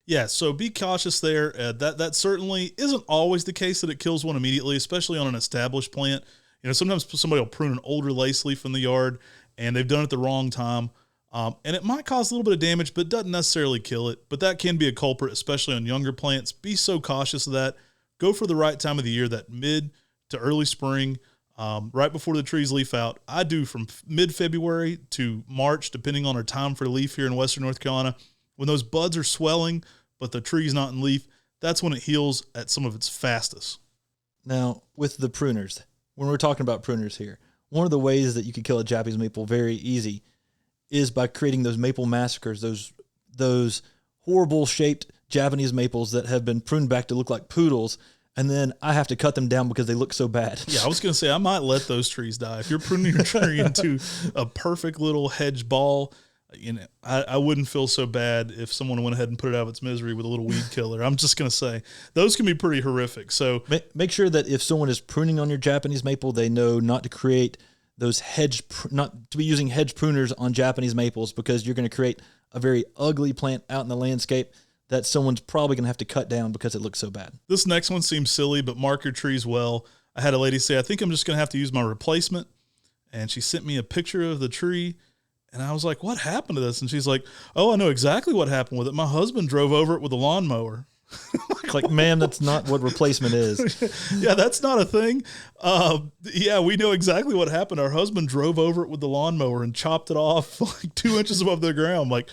Yeah, so be cautious there. That certainly isn't always the case that it kills one immediately, especially on an established plant. Sometimes somebody will prune an older lace leaf in the yard, and they've done it the wrong time. And it might cause a little bit of damage, but doesn't necessarily kill it. But that can be a culprit, especially on younger plants. Be so cautious of that. Go for the right time of the year, that mid to early spring, right before the trees leaf out. I do from mid-February to March, depending on our time for leaf here in Western North Carolina. When those buds are swelling, but the tree's not in leaf, that's when it heals at some of its fastest. Now, with the pruners, when we're talking about pruners here, one of the ways that you can kill a Japanese maple very easy is by creating those maple massacres, those horrible shaped Japanese maples that have been pruned back to look like poodles, and then I have to cut them down because they look so bad. Yeah, I was going to say, I might let those trees die. If you're pruning your tree into a perfect little hedge ball, I wouldn't feel so bad if someone went ahead and put it out of its misery with a little weed killer. I'm just going to say, those can be pretty horrific. So make sure that if someone is pruning on your Japanese maple, they know not to create those not to be using hedge pruners on Japanese maples, because you're going to create a very ugly plant out in the landscape that someone's probably going to have to cut down because it looks so bad. This next one seems silly, but mark your trees well. I had a lady say, I think I'm just going to have to use my replacement. And she sent me a picture of the tree. And I was like, what happened to this? And she's like, oh, I know exactly what happened with it. My husband drove over it with a lawnmower. It's like, ma'am, that's not what replacement is. Yeah, that's not a thing. Yeah, we know exactly what happened. Our husband drove over it with the lawnmower and chopped it off like 2 inches above the ground. Like,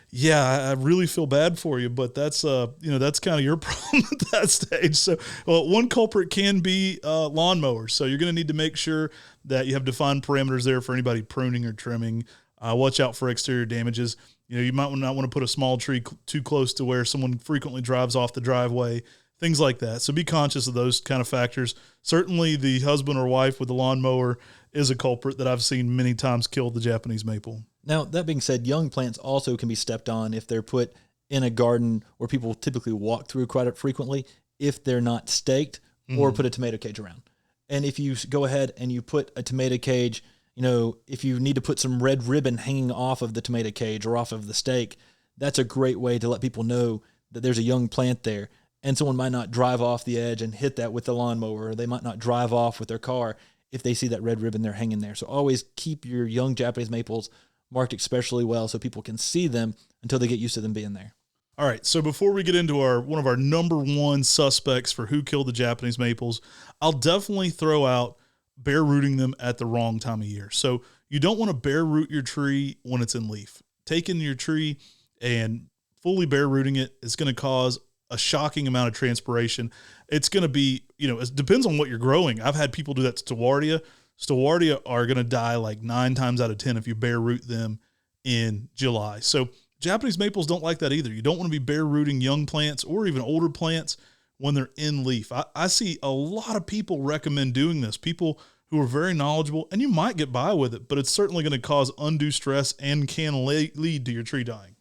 yeah, I really feel bad for you, but that's that's kind of your problem at that stage. So, well, one culprit can be lawnmowers. So you're going to need to make sure that you have defined parameters there for anybody pruning or trimming. Watch out for exterior damages. You might not want to put a small tree too close to where someone frequently drives off the driveway, things like that. So be conscious of those kind of factors. Certainly the husband or wife with the lawnmower is a culprit that I've seen many times kill the Japanese maple. Now, that being said, young plants also can be stepped on if they're put in a garden where people typically walk through quite frequently, if they're not staked or put a tomato cage around. And if you go ahead and you put a tomato cage, if you need to put some red ribbon hanging off of the tomato cage or off of the stake, that's a great way to let people know that there's a young plant there. And someone might not drive off the edge and hit that with the lawnmower, or they might not drive off with their car if they see that red ribbon there hanging there. So always keep your young Japanese maples marked especially well so people can see them until they get used to them being there. All right, so before we get into one of our number one suspects for who killed the Japanese maples, I'll definitely throw out bare rooting them at the wrong time of year. So you don't want to bare root your tree when it's in leaf. Taking your tree and fully bare rooting it is going to cause a shocking amount of transpiration. It's going to be, it depends on what you're growing. I've had people do that to Stewardia. Stewardia are going to die like 9 times out of 10 if you bare root them in July. So Japanese maples don't like that either. You don't want to be bare rooting young plants or even older plants when they're in leaf. I see a lot of people recommend doing this, people who are very knowledgeable, and you might get by with it, but it's certainly going to cause undue stress and can lead to your tree dying.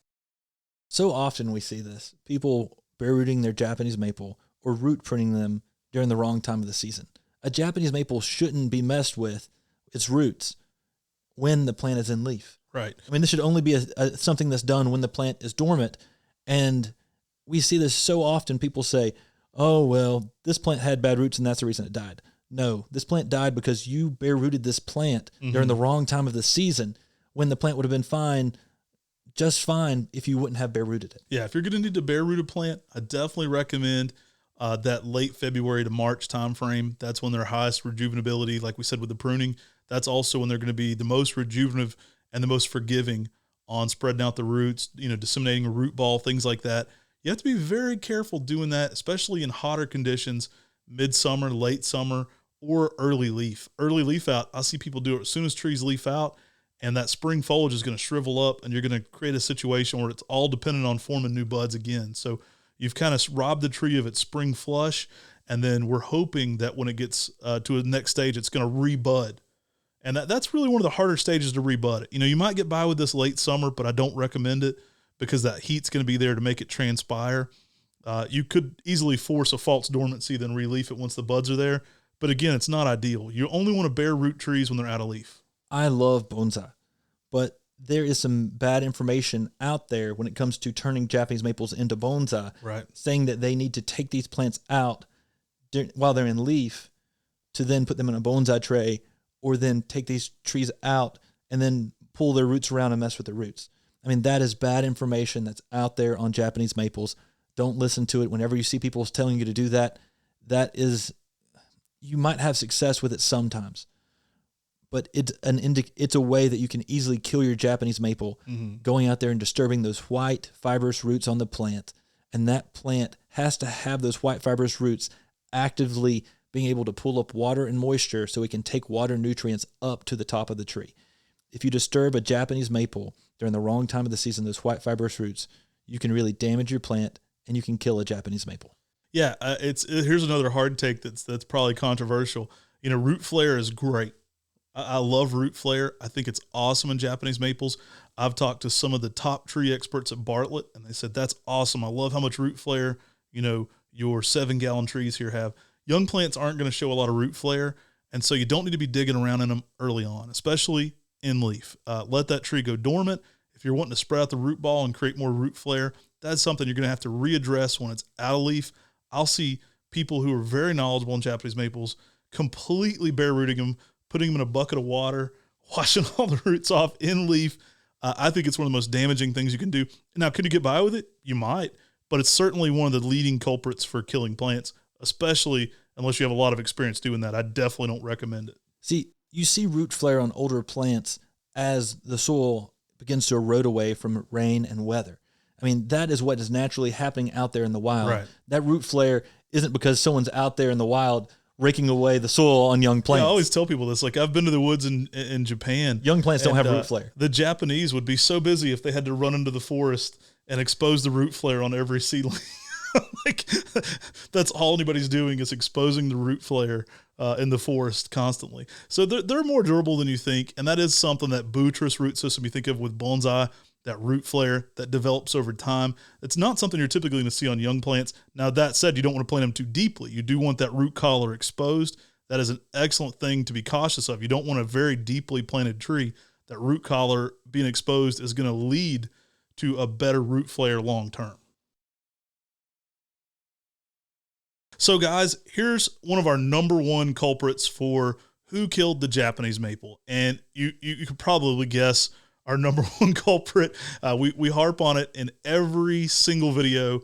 So often we see this, people bare rooting their Japanese maple or root pruning them during the wrong time of the season. A Japanese maple shouldn't be messed with its roots when the plant is in leaf. Right. I mean, this should only be something that's done when the plant is dormant. And we see this so often. People say, oh, well, this plant had bad roots and that's the reason it died. No, this plant died because you bare rooted this plant during the wrong time of the season, when the plant would have been just fine if you wouldn't have bare rooted it. Yeah, if you're going to need to bare root a plant, I definitely recommend that late February to March time frame. That's when their highest rejuvenability, like we said with the pruning. That's also when they're going to be the most rejuvenative and the most forgiving on spreading out the roots, disseminating a root ball, things like that. You have to be very careful doing that, especially in hotter conditions, midsummer, late summer, or early leaf. Early leaf out, I see people do it as soon as trees leaf out, and that spring foliage is going to shrivel up, and you're going to create a situation where it's all dependent on forming new buds again. So you've kind of robbed the tree of its spring flush, and then we're hoping that when it gets to the next stage, it's going to rebud. And that's really one of the harder stages to rebud it. You might get by with this late summer, but I don't recommend it because that heat's going to be there to make it transpire. You could easily force a false dormancy, then re-leaf it once the buds are there. But again, it's not ideal. You only want to bare root trees when they're out of leaf. I love bonsai, but there is some bad information out there when it comes to turning Japanese maples into bonsai, Right. saying that they need to take these plants out while they're in leaf to then put them in a bonsai tray, or then take these trees out and then pull their roots around and mess with the roots. I mean, that is bad information that's out there on Japanese maples. Don't listen to it. Whenever you see people telling you to do that, you might have success with it sometimes, but it's a way that you can easily kill your Japanese maple, going out there and disturbing those white fibrous roots on the plant. And that plant has to have those white fibrous roots actively being able to pull up water and moisture so it can take water nutrients up to the top of the tree. If you disturb a Japanese maple during the wrong time of the season, those white fibrous roots, you can really damage your plant and you can kill a Japanese maple. Yeah, here's another hard take that's probably controversial. Root flare is great. I love root flare. I think it's awesome in Japanese maples. I've talked to some of the top tree experts at Bartlett, and they said, that's awesome. I love how much root flare, your 7-gallon trees here have. Young plants aren't going to show a lot of root flare, and so you don't need to be digging around in them early on, especially in leaf. Let that tree go dormant. If you're wanting to spread out the root ball and create more root flare, that's something you're going to have to readdress when it's out of leaf. I'll see people who are very knowledgeable in Japanese maples completely bare rooting them, putting them in a bucket of water, washing all the roots off in leaf. I think it's one of the most damaging things you can do. Now, could you get by with it? You might, but it's certainly one of the leading culprits for killing plants, especially unless you have a lot of experience doing that. I definitely don't recommend it. See, you see root flare on older plants as the soil begins to erode away from rain and weather. I mean, that is what is naturally happening out there in the wild. Right. That root flare isn't because someone's out there in the wild raking away the soil on young plants. Yeah, I always tell people this. Like, I've been to the woods in Japan. Young plants don't have root flare. The Japanese would be so busy if they had to run into the forest and expose the root flare on every seedling. Like, that's all anybody's doing is exposing the root flare in the forest constantly. So they're more durable than you think, and that is something, that buttress root system you think of with bonsai, that root flare that develops over time. It's not something you're typically going to see on young plants. Now, that said, you don't want to plant them too deeply. You do want that root collar exposed. That is an excellent thing to be cautious of. You don't want a very deeply planted tree. That root collar being exposed is going to lead to a better root flare long term. So, guys, here's one of our number one culprits for who killed the Japanese maple. And you could probably guess our number one culprit. We harp on it in every single video,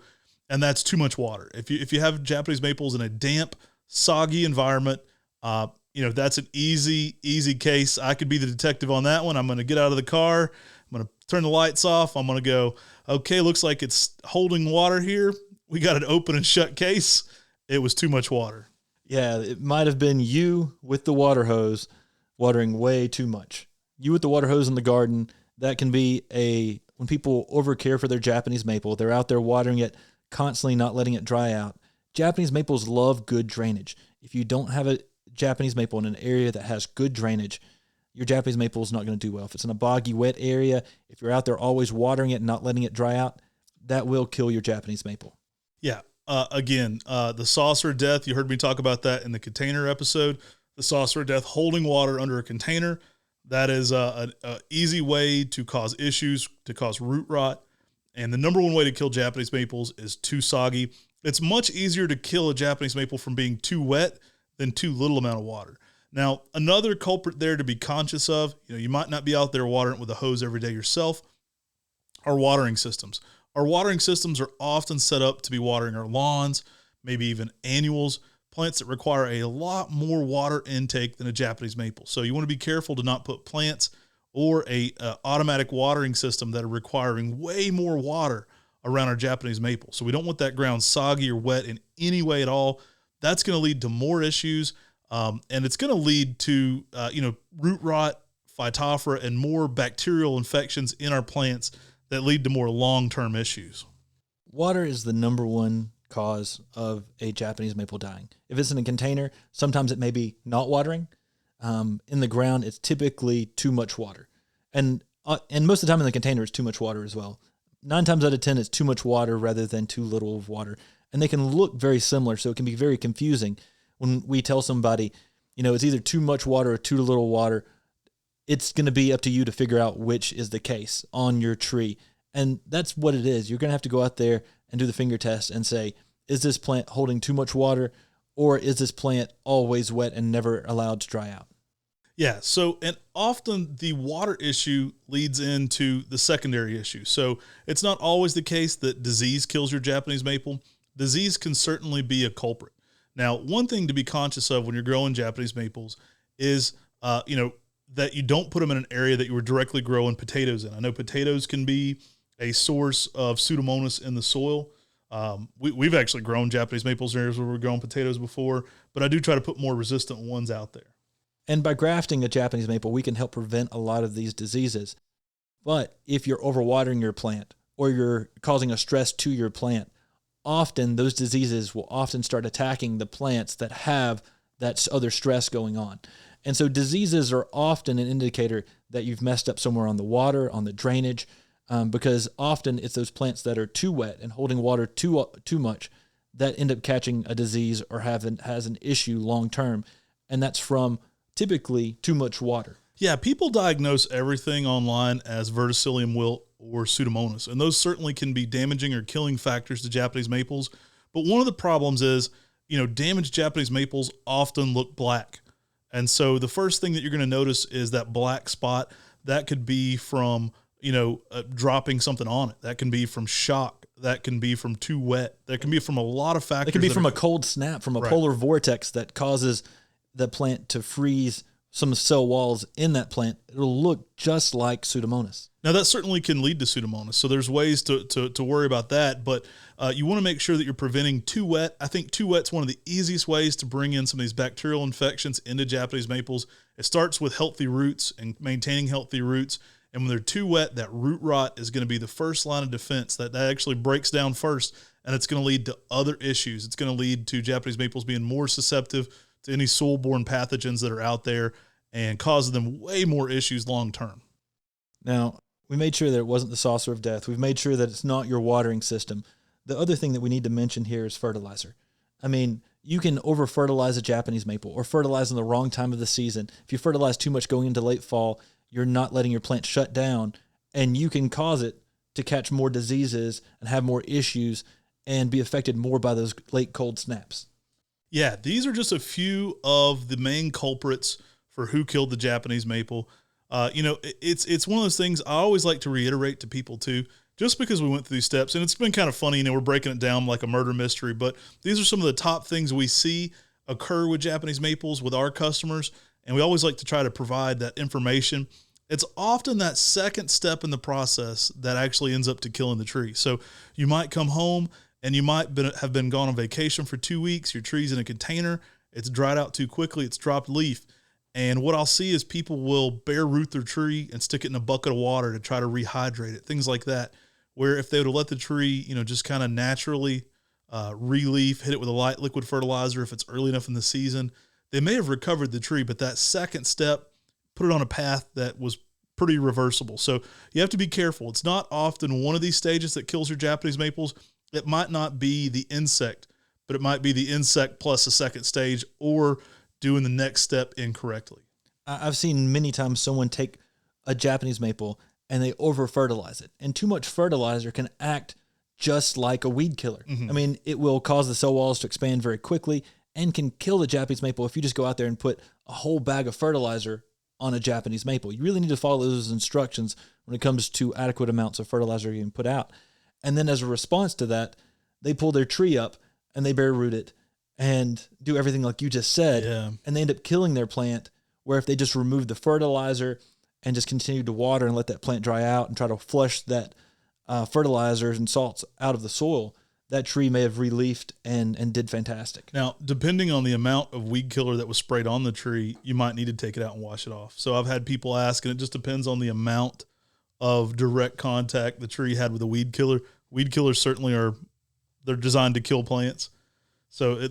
and that's too much water. If you have Japanese maples in a damp, soggy environment, that's an easy case. I could be the detective on that one. I'm going to get out of the car. I'm going to turn the lights off. I'm going to go, okay, looks like it's holding water here. We got an open and shut case. It was too much water. Yeah, it might have been you with the water hose watering way too much. You with the water hose in the garden, that can be when people overcare for their Japanese maple, they're out there watering it constantly, not letting it dry out. Japanese maples love good drainage. If you don't have a Japanese maple in an area that has good drainage, your Japanese maple is not going to do well. If it's in a boggy, wet area, if you're out there always watering it and not letting it dry out, that will kill your Japanese maple. Yeah. Again, the saucer of death, you heard me talk about that in the container episode. The saucer of death, holding water under a container, that is an easy way to cause issues, to cause root rot. And the number one way to kill Japanese maples is too soggy. It's much easier to kill a Japanese maple from being too wet than too little amount of water. Now, another culprit there to be conscious of, you might not be out there watering it with a hose every day yourself, are watering systems. Our watering systems are often set up to be watering our lawns, maybe even annuals, plants that require a lot more water intake than a Japanese maple. So you want to be careful to not put plants or a automatic watering system that are requiring way more water around our Japanese maple. So we don't want that ground soggy or wet in any way at all. That's going to lead to more issues, and it's going to lead to root rot, phytophthora, and more bacterial infections in our plants that lead to more long-term issues. Water is the number one cause of a Japanese maple dying. If it's in a container, sometimes it may be not watering. In the ground, it's typically too much water. And most of the time in the container, it's too much water as well. 9 times out of 10, it's too much water rather than too little of water. And they can look very similar, so it can be very confusing when we tell somebody, it's either too much water or too little water. It's going to be up to you to figure out which is the case on your tree. And that's what it is. You're going to have to go out there and do the finger test and say, is this plant holding too much water, or is this plant always wet and never allowed to dry out? Yeah. So, and often the water issue leads into the secondary issue. So it's not always the case that disease kills your Japanese maple. Disease can certainly be a culprit. Now, one thing to be conscious of when you're growing Japanese maples is, that you don't put them in an area that you were directly growing potatoes in. I know potatoes can be a source of Pseudomonas in the soil. We've actually grown Japanese maples in areas where we're growing potatoes before, but I do try to put more resistant ones out there. And by grafting a Japanese maple, we can help prevent a lot of these diseases. But if you're overwatering your plant or you're causing a stress to your plant, often those diseases will often start attacking the plants that have that other stress going on. And so diseases are often an indicator that you've messed up somewhere on the water, on the drainage, because often it's those plants that are too wet and holding water too much that end up catching a disease or has an issue long term. And that's from typically too much water. Yeah, people diagnose everything online as verticillium wilt or Pseudomonas, and those certainly can be damaging or killing factors to Japanese maples. But one of the problems is, damaged Japanese maples often look black. And so the first thing that you're going to notice is that black spot. That could be from, dropping something on it. That can be from shock. That can be from too wet. That can be from a lot of factors. It can be from a cold snap, from a polar vortex that causes the plant to freeze some cell walls in that plant. It'll look just like Pseudomonas. Now, that certainly can lead to Pseudomonas, so there's ways to worry about that, but you want to make sure that you're preventing too wet. I think too wet's one of the easiest ways to bring in some of these bacterial infections into Japanese maples. It starts with healthy roots and maintaining healthy roots, and when they're too wet, that root rot is going to be the first line of defense. That actually breaks down first, and it's going to lead to other issues. It's going to lead to Japanese maples being more susceptible to any soil-borne pathogens that are out there and causing them way more issues long-term. Now, we made sure that it wasn't the saucer of death. We've made sure that it's not your watering system. The other thing that we need to mention here is fertilizer. I mean, you can over-fertilize a Japanese maple or fertilize in the wrong time of the season. If you fertilize too much going into late fall, you're not letting your plant shut down, and you can cause it to catch more diseases and have more issues and be affected more by those late cold snaps. Yeah, these are just a few of the main culprits for who killed the Japanese maple. It's one of those things I always like to reiterate to people too, just because we went through these steps, and it's been kind of funny, we're breaking it down like a murder mystery, but these are some of the top things we see occur with Japanese maples with our customers, and we always like to try to provide that information. It's often that second step in the process that actually ends up to killing the tree. So you might come home and you might have been gone on vacation for 2 weeks. Your tree's in a container. It's dried out too quickly. It's dropped leaf. And what I'll see is people will bare root their tree and stick it in a bucket of water to try to rehydrate it, things like that, where if they would have let the tree, just kind of naturally re-leaf, hit it with a light liquid fertilizer if it's early enough in the season, they may have recovered the tree, but that second step put it on a path that was pretty reversible. So you have to be careful. It's not often one of these stages that kills your Japanese maples. It might not be the insect, but it might be the insect plus a second stage or doing the next step incorrectly. I've seen many times someone take a Japanese maple and they over-fertilize it. And too much fertilizer can act just like a weed killer. Mm-hmm. I mean, it will cause the cell walls to expand very quickly and can kill the Japanese maple if you just go out there and put a whole bag of fertilizer on a Japanese maple. You really need to follow those instructions when it comes to adequate amounts of fertilizer you can put out. And then as a response to that, they pull their tree up and they bare root it and do everything like you just said. Yeah. And they end up killing their plant, where if they just remove the fertilizer and just continue to water and let that plant dry out and try to flush that fertilizers and salts out of the soil, that tree may have re-leafed and did fantastic. Now, depending on the amount of weed killer that was sprayed on the tree, you might need to take it out and wash it off. So I've had people ask, and it just depends on the amount of direct contact the tree had with a weed killer. Weed killers certainly they're designed to kill plants. So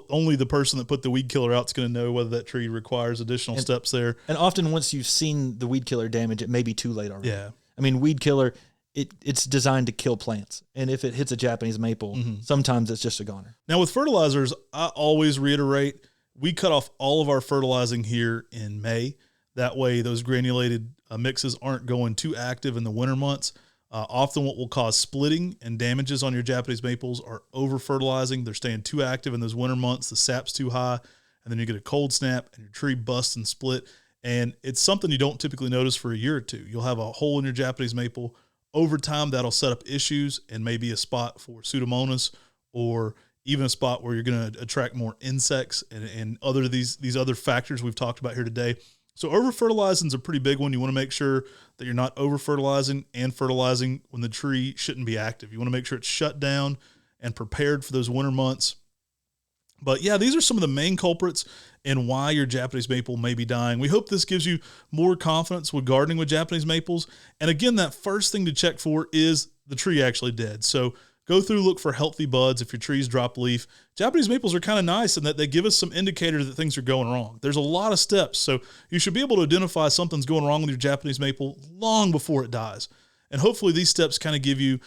only the person that put the weed killer out is going to know whether that tree requires additional steps there. And often once you've seen the weed killer damage, it may be too late already. Yeah. I mean, weed killer it's designed to kill plants. And if it hits a Japanese maple, sometimes it's just a goner. Now with fertilizers, I always reiterate, we cut off all of our fertilizing here in May. That way those granulated mixes aren't going too active in the winter months. Often what will cause splitting and damages on your Japanese maples are over-fertilizing. They're staying too active in those winter months. The sap's too high, and then you get a cold snap, and your tree busts and split. And it's something you don't typically notice for a year or two. You'll have a hole in your Japanese maple. Over time, that'll set up issues and maybe a spot for Pseudomonas, or even a spot where you're going to attract more insects and other these other factors we've talked about here today. So over-fertilizing is a pretty big one. You want to make sure that you're not over-fertilizing and fertilizing when the tree shouldn't be active. You want to make sure it's shut down and prepared for those winter months. But yeah, these are some of the main culprits and why your Japanese maple may be dying. We hope this gives you more confidence with gardening with Japanese maples. And again, that first thing to check for is the tree actually dead. So go through, look for healthy buds if your trees drop leaf. Japanese maples are kind of nice in that they give us some indicators that things are going wrong. There's a lot of steps, so you should be able to identify something's going wrong with your Japanese maple long before it dies. And hopefully these steps kind of give you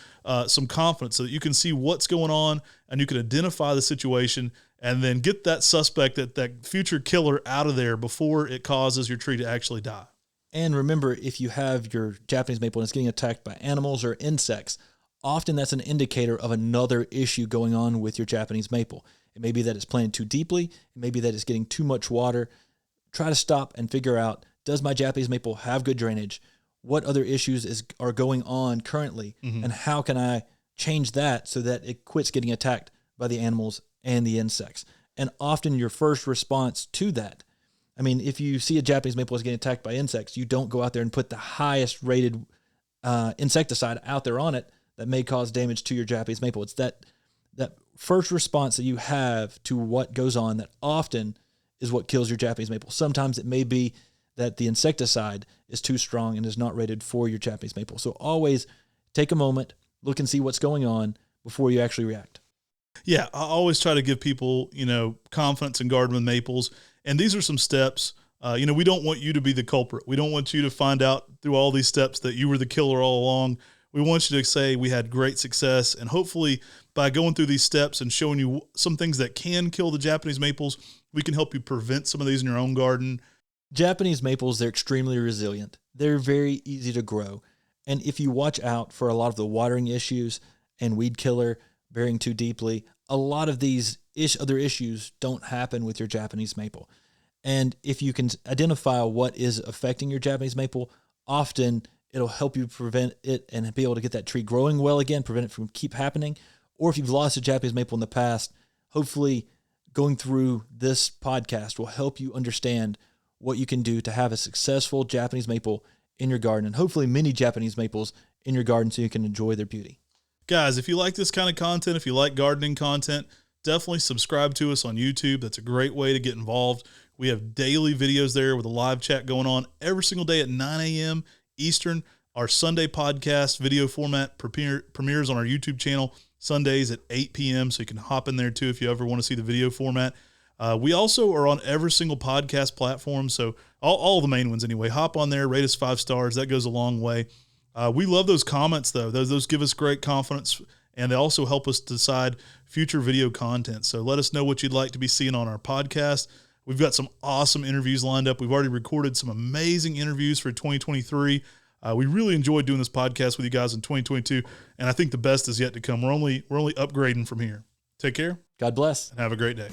some confidence so that you can see what's going on and you can identify the situation and then get that suspect, that future killer out of there before it causes your tree to actually die. And remember, if you have your Japanese maple and it's getting attacked by animals or insects, often that's an indicator of another issue going on with your Japanese maple. It may be that it's planted too deeply. It may be that it's getting too much water. Try to stop and figure out, does my Japanese maple have good drainage? What other issues are going on currently? And how can I change that so that it quits getting attacked by the animals and the insects? And often your first response to that, I mean, if you see a Japanese maple is getting attacked by insects, you don't go out there and put the highest rated insecticide out there on it that may cause damage to your Japanese maple. It's that first response that you have to what goes on that often is what kills your Japanese maple. Sometimes it may be that the insecticide is too strong and is not rated for your Japanese maple. So always take a moment, look and see what's going on before you actually react. Yeah, I always try to give people, confidence in gardening with maples. And these are some steps. We don't want you to be the culprit. We don't want you to find out through all these steps that you were the killer all along. We want you to say we had great success. And hopefully by going through these steps and showing you some things that can kill the Japanese maples, we can help you prevent some of these in your own garden. Japanese maples, they're extremely resilient. They're very easy to grow. And if you watch out for a lot of the watering issues and weed killer bearing too deeply, a lot of these other issues don't happen with your Japanese maple. And if you can identify what is affecting your Japanese maple, often it'll help you prevent it and be able to get that tree growing well again, prevent it from keep happening. Or if you've lost a Japanese maple in the past, hopefully going through this podcast will help you understand what you can do to have a successful Japanese maple in your garden, and hopefully many Japanese maples in your garden so you can enjoy their beauty. Guys, if you like this kind of content, if you like gardening content, definitely subscribe to us on YouTube. That's a great way to get involved. We have daily videos there with a live chat going on every single day at 9 a.m. Eastern. Our Sunday podcast video format premieres on our YouTube channel Sundays at 8 p.m. So you can hop in there too if you ever want to see the video format. We also are on every single podcast platform. So all the main ones anyway. Hop on there, rate us 5 stars. That goes a long way. We love those comments though. Those give us great confidence, and they also help us decide future video content. So let us know what you'd like to be seeing on our podcast. We've got some awesome interviews lined up. We've already recorded some amazing interviews for 2023. We really enjoyed doing this podcast with you guys in 2022, and I think the best is yet to come. We're only upgrading from here. Take care. God bless. And have a great day.